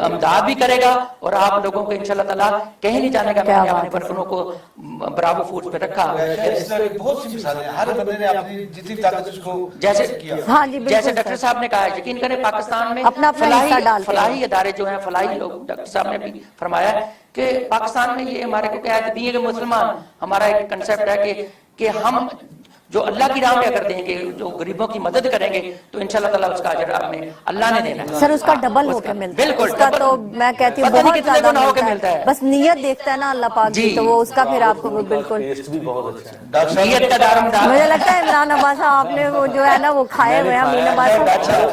इमदाद भी करेगा और आप लोगों को इंशाल्लाह ताला कहीं नहीं जाने का। मैंने अपने वर्करों को ब्रावो फूड पे रखा। बहुत सी मिसालें, हर बंदे ने अपनी जितनी ताकत उसको जैसे किया। हाँ जी, जैसे डॉक्टर साहब ने कहा है, यकीन करें पाकिस्तान में अपना फलाही इदारे जो हैं, फलाही लोग, डॉक्टर साहब ने भी फरमाया कि पाकिस्तान में ये हमारे को क्या कहती है कि मुसलमान, हमारा एक कंसेप्ट है कि हम जो अल्लाह की राह में अगर देंगे, जो गरीबों की मदद करेंगे, तो इंशाल्लाह ताला उसका अजर हमें अल्लाह ने देना है। सर उसका डबल होके मिलता है। बिल्कुल, उसका तो मैं कहती हूँ बहुत ज्यादा मिलता है। बस नियत देखता है ना अल्लाह पाक जी, तो वो उसका फिर आपको बिल्कुल टेस्ट भी बहुत अच्छा है। नियत का दारोमदार। मुझे लगता है इमरान अब्बास साहब आपने वो जो है ना वो खाए हुए हैं अमीन अब्बास साहब।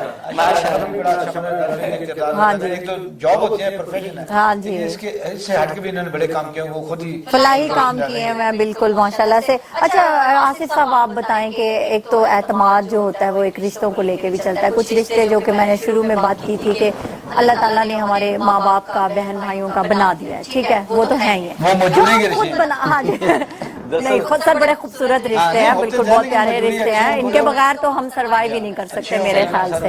हाँ जी, एक तो जॉब होती है, प्रोफेशन है। हाँ जी, इससे हट के भी इन्होंने बड़े काम किए, वो खुद ही फलाही काम किए हैं। मैं बिल्कुल माशाल्लाह से। अच्छा आसिफ साहब आप बताएं कि एक तो एतमाद जो होता है वो एक रिश्तों को लेके भी चलता है। कुछ रिश्ते जो कि मैंने शुरू में बात की थी कि अल्लाह ताला ने हमारे माँ बाप का, बहन भाइयों का बना दिया है, ठीक है, वो तो है ही है, वो मौजूद है खुद बना। हाँ जी नहीं खुद सर बड़े खूबसूरत रिश्ते हैं, बिल्कुल बहुत प्यारे रिश्ते हैं, इनके बगैर तो हम सरवाइव ही नहीं कर सकते मेरे ख्याल से।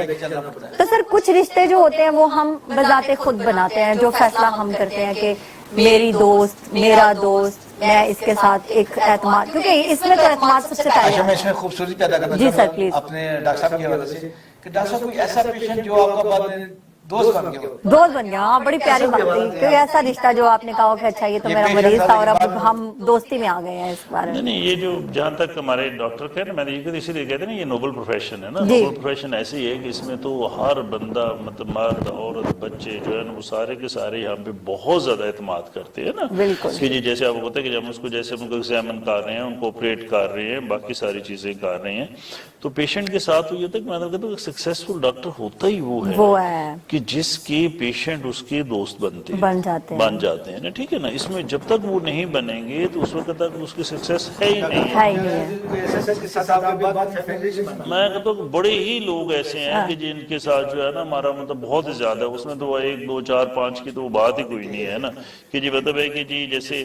तो सर कुछ रिश्ते जो होते हैं वो हम बजाते खुद बनाते हैं, जो फैसला हम करते हैं कि मेरी दोस्त, मेरा दोस्त, मैं इसके साथ एक एतमाद, क्योंकि इसमें तो एतमाद सबसे पहले। मैं इसमें खूबसूरती पैदा करना जी सर प्लीज। अपने डॉक्टर साहब की हवाले से कि डॉक्टर साहब कोई ऐसा पेशेंट जो आपका बाद में दोस्त बन गया। दोस्त बन गया, हाँ बड़ी प्यारी बात थी, क्योंकि ऐसा रिश्ता जो आपने कहा कि अच्छा ये तो मेरा मरीज था और अब हम दोस्ती में आ गए हैं इस बारे में। नहीं, ये जो जहाँ तक हमारे डॉक्टर कह रहे हैं, मैंने ये इसीलिए कहते हैं ना, ये नोबल प्रोफेशन है ना। नोबल प्रोफेशन ऐसी है कि इसमें तो हर बंदा, मतलब मर्द औरत बच्चे जो है ना, वो सारे के सारे यहाँ पे बहुत ज्यादा एतमाद करते हैं ना। बिल्कुल कि जी जैसे आपको पता है कि जब उसको जैसे उनको एग्जामिन कर रहे हैं, उनको ऑपरेट कर रहे हैं, बाकी सारी चीजें कर रहे हैं, तो पेशेंट के साथ ये होता है कि मैं कहता हूँ सक्सेसफुल डॉक्टर होता ही वो है कि जिसके पेशेंट उसके दोस्त बन जाते हैं ना, ठीक है ना। इसमें जब तक वो नहीं बनेंगे तो उस वक्त तक उसकी सक्सेस है ही नहीं मैं कहता हूँ बड़े ही लोग ऐसे हैं कि जिनके साथ जो है ना हमारा मतलब बहुत ही ज्यादा, उसमें तो 1 2 4 5 की तो बात ही कोई नहीं है ना, कि जी मतलब है कि जी जैसे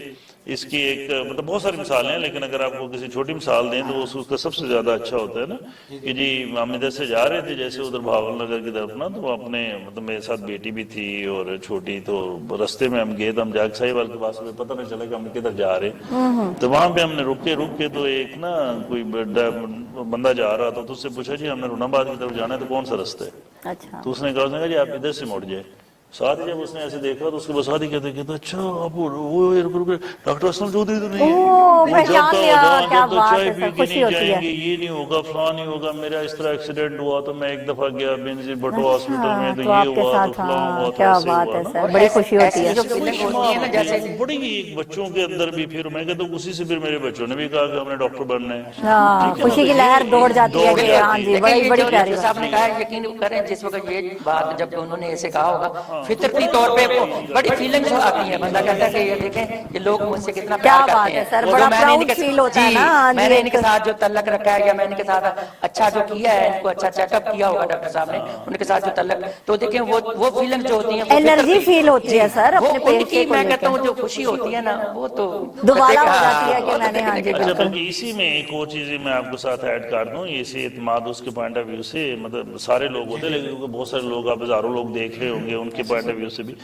इसकी एक मतलब बहुत सारी मिसालें हैं, लेकिन अगर आपको किसी छोटी मिसाल दें तो उसका सबसे ज्यादा अच्छा होता है ना कि जी हम इधर से जा रहे थे जैसे उधर भावल नगर की तरफ ना, तो अपने मतलब मेरे साथ बेटी भी थी और छोटी, तो रास्ते में हम गए तो हम जाग साहिवाल के पास में पता नहीं चला कि हम किधर जा रहे, तो वहां पे हमने रुक के तो एक ना कोई बंदा जा रहा था, तो उससे पूछा जी हमने रुनाबाद की तरफ जाना है, तो कौन सा रास्ता है? अच्छा। तो उसने कहा जी आप इधर से मुड़ जाए। साथ ही जब उसने ऐसे देखा तो उसके बाद साथ ही कहते अच्छा आप वो डॉक्टर असलम चौधरी तो नहीं है, जब तो चाय पी के नहीं जाएंगे, ये नहीं होगा, फलां नहीं होगा, मेरा इस तरह एक्सीडेंट हुआ तो मैं एक दफा गया बेनजीर भट्टो हॉस्पिटल में, तो ये हुआ तो फलां हुआ, क्या बात है सर, बड़ी खुशी होती है। बड़ी एक बच्चों के अंदर भी, फिर मैं कहता हूँ उसी से फिर मेरे बच्चों ने भी कहा कि हमने डॉक्टर बनना है, खुशी की लहर दौड़ जाती है कि हाँ जी बड़ी प्यारी साहब ने कहा, यकीन करें जिस वक्त ये बात जब उन्होंने ऐसे कहा होगा, फितरती तौर पे बड़ी फीलिंग्स आती है, बंदा कहता है कि ये देखें ये लोग मुझसे कितना प्यार करते हैं सर, बड़ा प्राउड फील होता है ना। मैंने इनके साथ जो तल्लक रखा है या मैंने इनके साथ अच्छा जो किया है, इनको अच्छा चेकअप किया होगा डॉक्टर साहब ने, उनके साथ जो तल्लक, तो देखें वो फीलिंग जो होती है, एनर्जी फील होती है सर अपने पेट की, मैं कहता हूँ जो खुशी होती है ना वो तो दोबारा हो जाती है कि मैंने। हाँ जी अच्छा, बल्कि इसी में एक और चीज मैं आपको साथ ऐड कर दूं, इसी एतमाद उसके पॉइंट ऑफ व्यू से, मतलब सारे लोग होते हैं लेकिन बहुत सारे लोग आप हजारों लोग देख रहे होंगे, उनके पॉइंट ऑफ व्यू से भी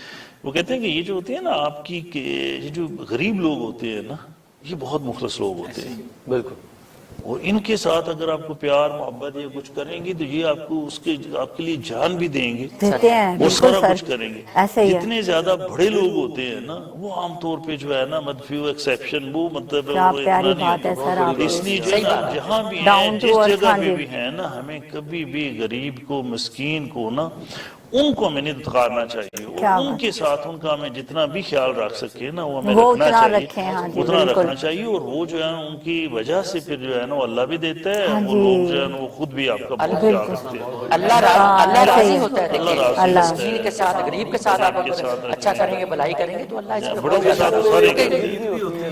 वो कहते हैं कि ये जो होती है ना आपकी, ये जो गरीब लोग होते हैं ना, ये बहुत मुखलस लोग होते हैं, बिल्कुल, और इनके साथ अगर आपको प्यार मोहब्बत या कुछ करेंगे तो ये आपको आपके लिए जान भी देंगे, वो सारा कुछ करेंगे। जितने ज्यादा बड़े लोग होते हैं ना वो आमतौर पे जो है ना, मतलब फ्यू एक्सेप्शन, वो मतलब इसलिए जो है ना जहाँ भी है, जिस जगह पे भी है ना, हमें कभी भी गरीब को, मिस्कीन को ना उनको हमें नहीं दुत्कारना चाहिए, और उनके साथ उनका हमें जितना भी ख्याल रख सके ना वो हमें वो रखना उतना चाहिए, रखें, हाँ जी, उतना बिल्कुल। रखना चाहिए। और वो जो है उनकी वजह से फिर जो है ना वो अल्लाह भी देता है, हाँ वो जी। लोग जो है ना वो खुद भी आपका बहुत ख्याल रखते हैं। अल्लाह हाँ, राजी सही। होता है। अल्लाह देखिए राजी अल्लाह। होता है। मिस्कीन के साथ, गरीब के साथ आप गरीब के अगर साथ अच्छा करेंगे, भलाई करेंगे तो अल्लाह इस पे बड़ों के साथ तो सारे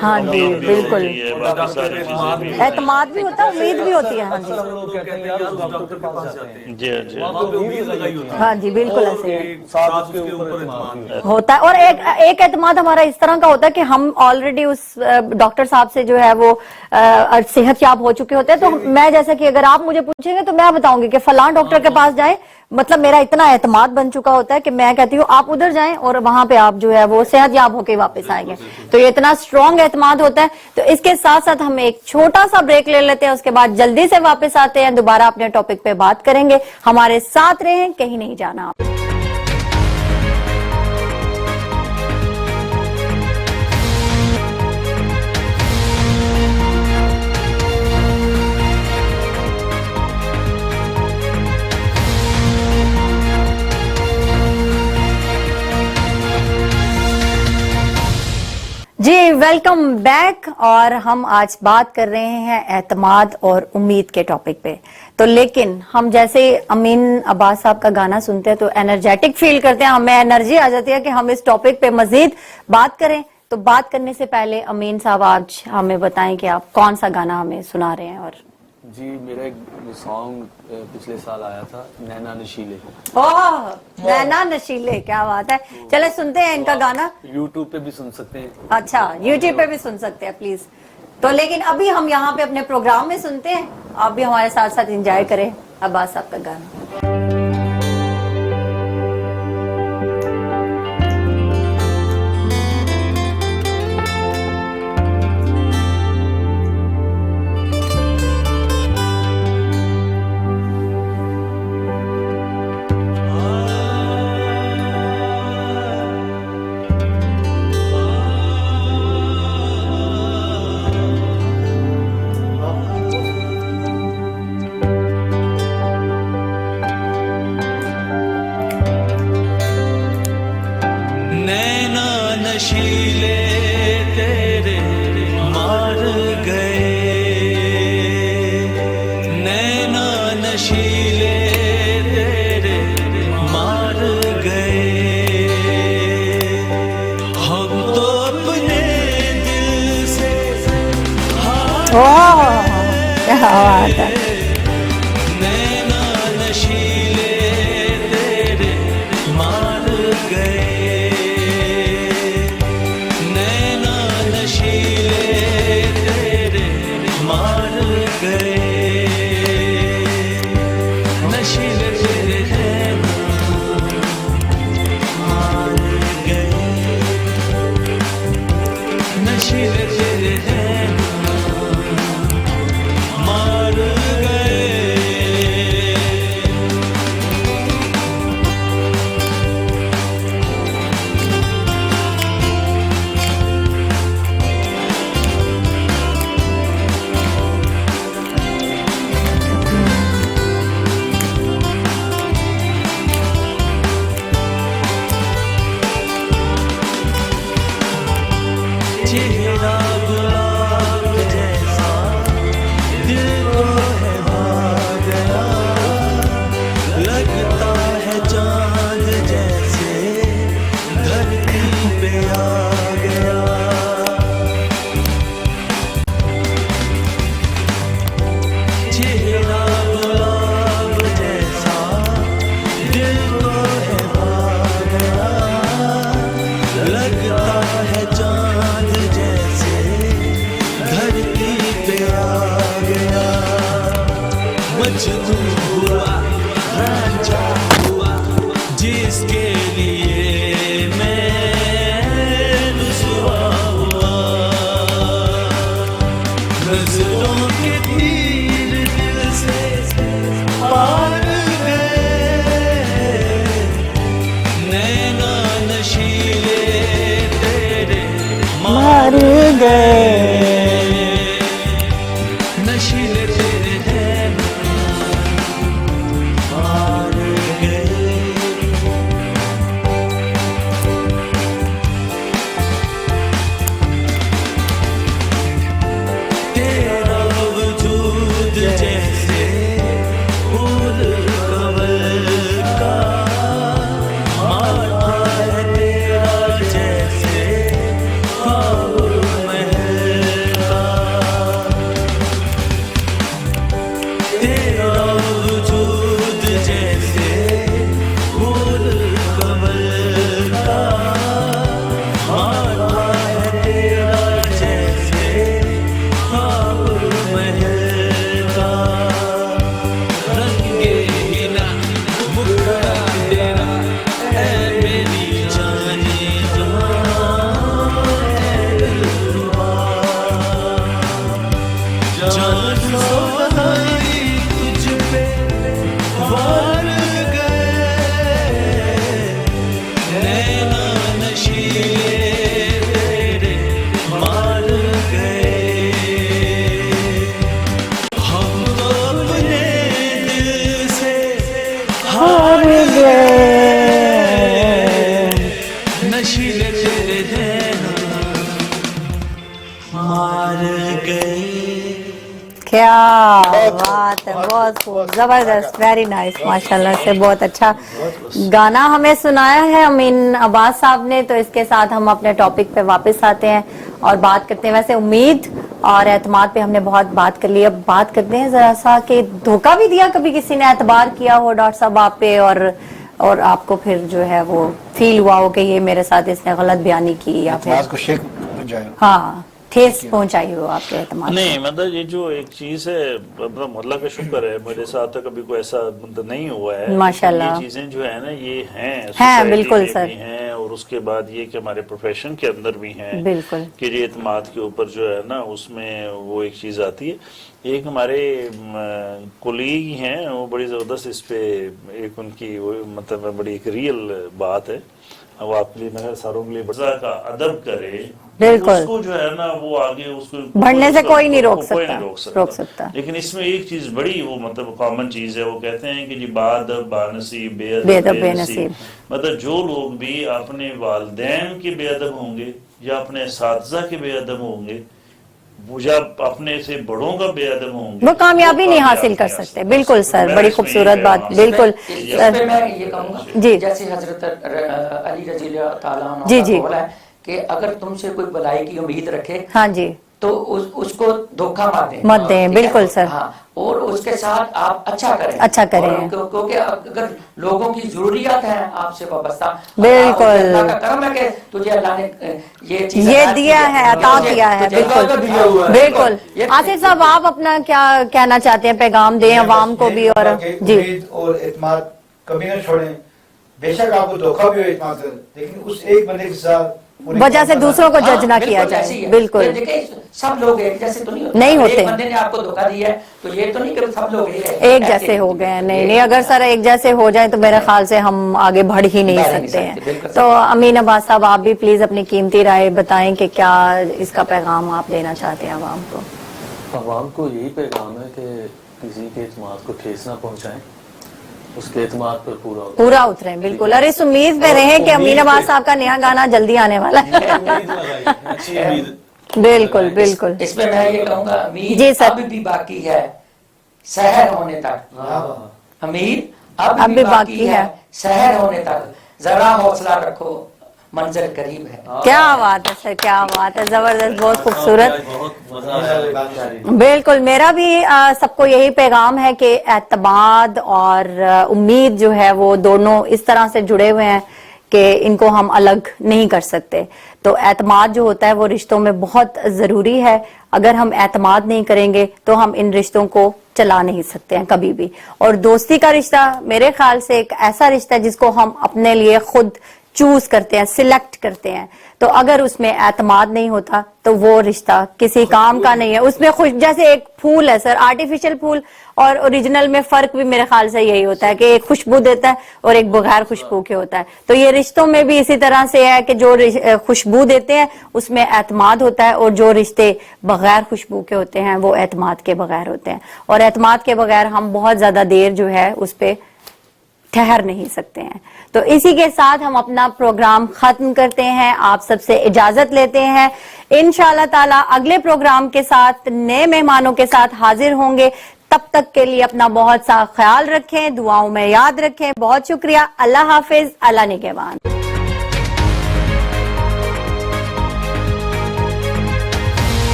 हाँ जी, बिल्कुल। बाकी सारी चीजें भी एतमाद भी होता है, उम्मीद भी होती है। हाँ जी, लोग कहते हैं यार डॉक्टर के पास जाते हैं, जी जी वहाँ पे उम्मीद लगाई होती है, हाँ जी, बिल्कुल ऐसे है। साथ उसके ऊपर इत्मीनान होता है। और एक एतमाद हमारा इस तरह का होता है कि हम ऑलरेडी उस डॉक्टर साहब से जो है वो सेहत याब हो चुके होते हैं। तो मैं, जैसे कि अगर आप मुझे पूछेंगे तो मैं बताऊंगी कि फलां डॉक्टर के पास जाए, मतलब मेरा इतना एतमाद बन चुका होता है कि मैं कहती हूँ आप उधर जाएं और वहां पे आप जो है वो सेहत याब होके वापस आएंगे। तो ये इतना स्ट्रॉन्ग एतमाद होता है। तो इसके साथ साथ हम एक छोटा सा ब्रेक ले लेते हैं, उसके बाद जल्दी से वापस आते हैं, दोबारा अपने टॉपिक पे बात करेंगे। हमारे साथ रहें, कहीं नहीं जाना आप। जी, वेलकम बैक। और हम आज बात कर रहे हैं एतमाद और उम्मीद के टॉपिक पे। तो लेकिन हम जैसे अमीन अब्बास साहब का गाना सुनते हैं तो एनर्जेटिक फील करते हैं, हमें एनर्जी आ जाती है कि हम इस टॉपिक पे मजीद बात करें। तो बात करने से पहले अमीन साहब आज हमें बताएं कि आप कौन सा गाना हमें सुना रहे हैं। और जी, मेरा एक सॉन्ग पिछले साल आया था, नैना नशीले। ओह, नैना नशीले, क्या बात है। चले सुनते हैं इनका गाना। यूट्यूब पे भी सुन सकते हैं। अच्छा, यूट्यूब पे भी सुन सकते हैं प्लीज। तो लेकिन अभी हम यहाँ पे अपने प्रोग्राम में सुनते हैं, आप भी हमारे साथ साथ एंजॉय करें अब्बास साहब का गाना। नैना नशीले तेरे मार गए, नैना नशीले तेरे मार गए, हम तो अपने दिल से ओह, क्या बात है। नैना नशीले तेरे मार गए, नैना नशीले तेरे मार गए, नशीले तेरे नैना मार गए, नशीले तेरे नैना मार गए। चेहरा गुलाब जैसा दिल को है भा गया, लगता है चांद जैसे धरती पे आ गया, चेहरा गुलाब जैसा दिल को है भा गया, लगता है चांद जैसे धरती पे आ गया, मजनू हुआ रांझा हुआ जिसके लिए मैं रुसवा हुआ, नजरों के तीर दिल से पार गए, नैना नशीले तेरे मार गए। नशीले तेरे नैना मार गए। आरज़ूई तुझ पे वार गए, नैना नशीले तेरे मार गए। हम तो अपने दिल से हार गए, नशीले तेरे नैना मार गए। क्या बात है, बहुत खूब, जबरदस्त, वेरी नाइस, माशाल्लाह से बहुत अच्छा गाना हमें सुनाया है अमीन अब्बास साहब ने। तो इसके साथ हम अपने टॉपिक पे वापस आते हैं और बात करते हैं। वैसे उम्मीद और एतमाद पे हमने बहुत बात कर ली, अब बात करते हैं जरा सा कि धोखा भी दिया कभी किसी ने, एतबार किया हो डॉक्टर साहब आप पे, और आपको फिर जो है वो फील हुआ हो कि ये मेरे साथ इसने गलत बयानी की या फिर को शेक पहुंचाया, हाँ ठेस पहुंचाई हो आपके एतमाद? नहीं, मतलब ये जो एक चीज है, मतलब अल्लाह का शुक्र है, मेरे साथ तो कभी कोई ऐसा मतलब नहीं हुआ है माशाल्लाह। ये चीजें जो है ना ये हैं हैं, बिल्कुल सर, हैं, और उसके बाद ये कि हमारे प्रोफेशन के अंदर भी हैं बिल्कुल, कि ये एतमाद के ऊपर जो है ना उसमें वो एक चीज आती है। एक हमारे कोलीग हैं, वो बड़ी जबरदस्त इस पे एक उनकी वो मतलब बड़ी एक रियल बात है, वो आपके लिए मेरे सारों के लिए बड़ा का अदब करे, बिल्कुल, उसको जो है ना वो आगे उसको बढ़ने से कोई नहीं रोक रोक सकता। लेकिन इसमें एक चीज बड़ी वो मतलब कॉमन चीज है, वो कहते हैं कि जी बाअदब बानसीब बेअदब बेनसीब, मतलब जो लोग भी अपने वालिदैन के बेअदब होंगे या अपने असातिज़ा के बेअदब होंगे या अपने से बड़ों का बेअदब होंगे, वो कामयाबी नहीं हासिल कर सकते। बिल्कुल सर, बड़ी खूबसूरत बात, बिल्कुल। इस पे मैं ये कहूँगा जी, जैसे हजरत अली रज़ियल्लाहु ताला अन्हु जी का जी, बोला है कि अगर तुमसे कोई भलाई की उम्मीद रखे, हाँ जी, तो उसको धोखा मत दें, बिल्कुल सर। हाँ, और उसके साथ आप अच्छा करें, अच्छा करें, क्योंकि अगर लोगों की जरूरियात है आपसे वाबस्ता, बिल्कुल, अल्लाह का करम है कि तुझे अल्लाह ने ये दिया है, अता किया है, बिल्कुल बिल्कुल। आसिफ साहब, आप अपना क्या कहना चाहते हैं, पैगाम दें अवाम को भी? और जी, और एतमाद कभी न छोड़ें, बेशक आपको धोखा भी हो एतमाद से, लेकिन उस एक बंदे के साथ वजह से दूसरों को जज ना किया जाए, बिल्कुल। सब लोग एक जैसे तो नहीं होते, एक बंदे ने आपको धोखा दिया है तो ये तो नहीं कि सब लोग एक जैसे हो गए, नहीं, अगर सर एक जैसे हो जाए तो मेरे ख्याल से हम आगे बढ़ ही नहीं सकते हैं। तो अमीन अब्बास साहब, आप भी प्लीज अपनी कीमती राय बताएं कि क्या इसका पैगाम आप देना चाहते हैं आवाम को? आवाम को यही पैगाम है कि किसी के एतमाद को ठेस ना पहुंचाएं, उसके एतमाद पर पूरा उतरे, बिल्कुल। और इस उम्मीद पे रहें कि अमीन अब्बास साहब का नया गाना जल्दी आने वाला है। बिल्कुल बिल्कुल। इसमें मैं ये कहूँगा, उम्मीद जी सर, अभी भी बाकी है सहर होने तक, उम्मीद अब भी बाकी है सहर होने तक, जरा हौसला रखो मंजिल करीब है। क्या बात है सर, क्या बात है, जबरदस्त, बहुत खूबसूरत, बिल्कुल। मेरा भी सबको यही पैगाम है कि एतमाद और उम्मीद जो है वो दोनों इस तरह से जुड़े हुए हैं कि इनको हम अलग नहीं कर सकते। तो एतमाद जो होता है वो रिश्तों में बहुत जरूरी है। अगर हम एतमाद नहीं करेंगे तो हम इन रिश्तों को चला नहीं सकते हैं कभी भी। और दोस्ती का रिश्ता मेरे ख्याल से एक ऐसा रिश्ता है जिसको हम अपने लिए खुद चूज करते हैं, सिलेक्ट करते हैं। तो अगर उसमें एतमाद नहीं होता तो वो रिश्ता किसी काम का नहीं है। उसमें खुश, जैसे एक फूल है सर, आर्टिफिशियल फूल और ओरिजिनल में फर्क भी मेरे ख्याल से यही होता है कि एक खुशबू देता है और एक बगैर खुशबू के होता है। तो ये रिश्तों में भी इसी तरह से है कि जो खुशबू देते हैं उसमें एतमाद होता है, और जो रिश्ते बगैर खुशबू के होते हैं वो एतमाद के बगैर होते हैं। और एतमाद के बगैर हम बहुत ज्यादा देर जो है उस पे ठहर नहीं सकते हैं। तो इसी के साथ हम अपना प्रोग्राम खत्म करते हैं, आप सबसे इजाजत लेते हैं। इंशाअल्लाह ताला अगले प्रोग्राम के साथ नए मेहमानों के साथ हाजिर होंगे। तब तक के लिए अपना बहुत सा ख्याल रखें, दुआओं में याद रखें। बहुत शुक्रिया, अल्लाह हाफिज, अल्लाह निगहबान।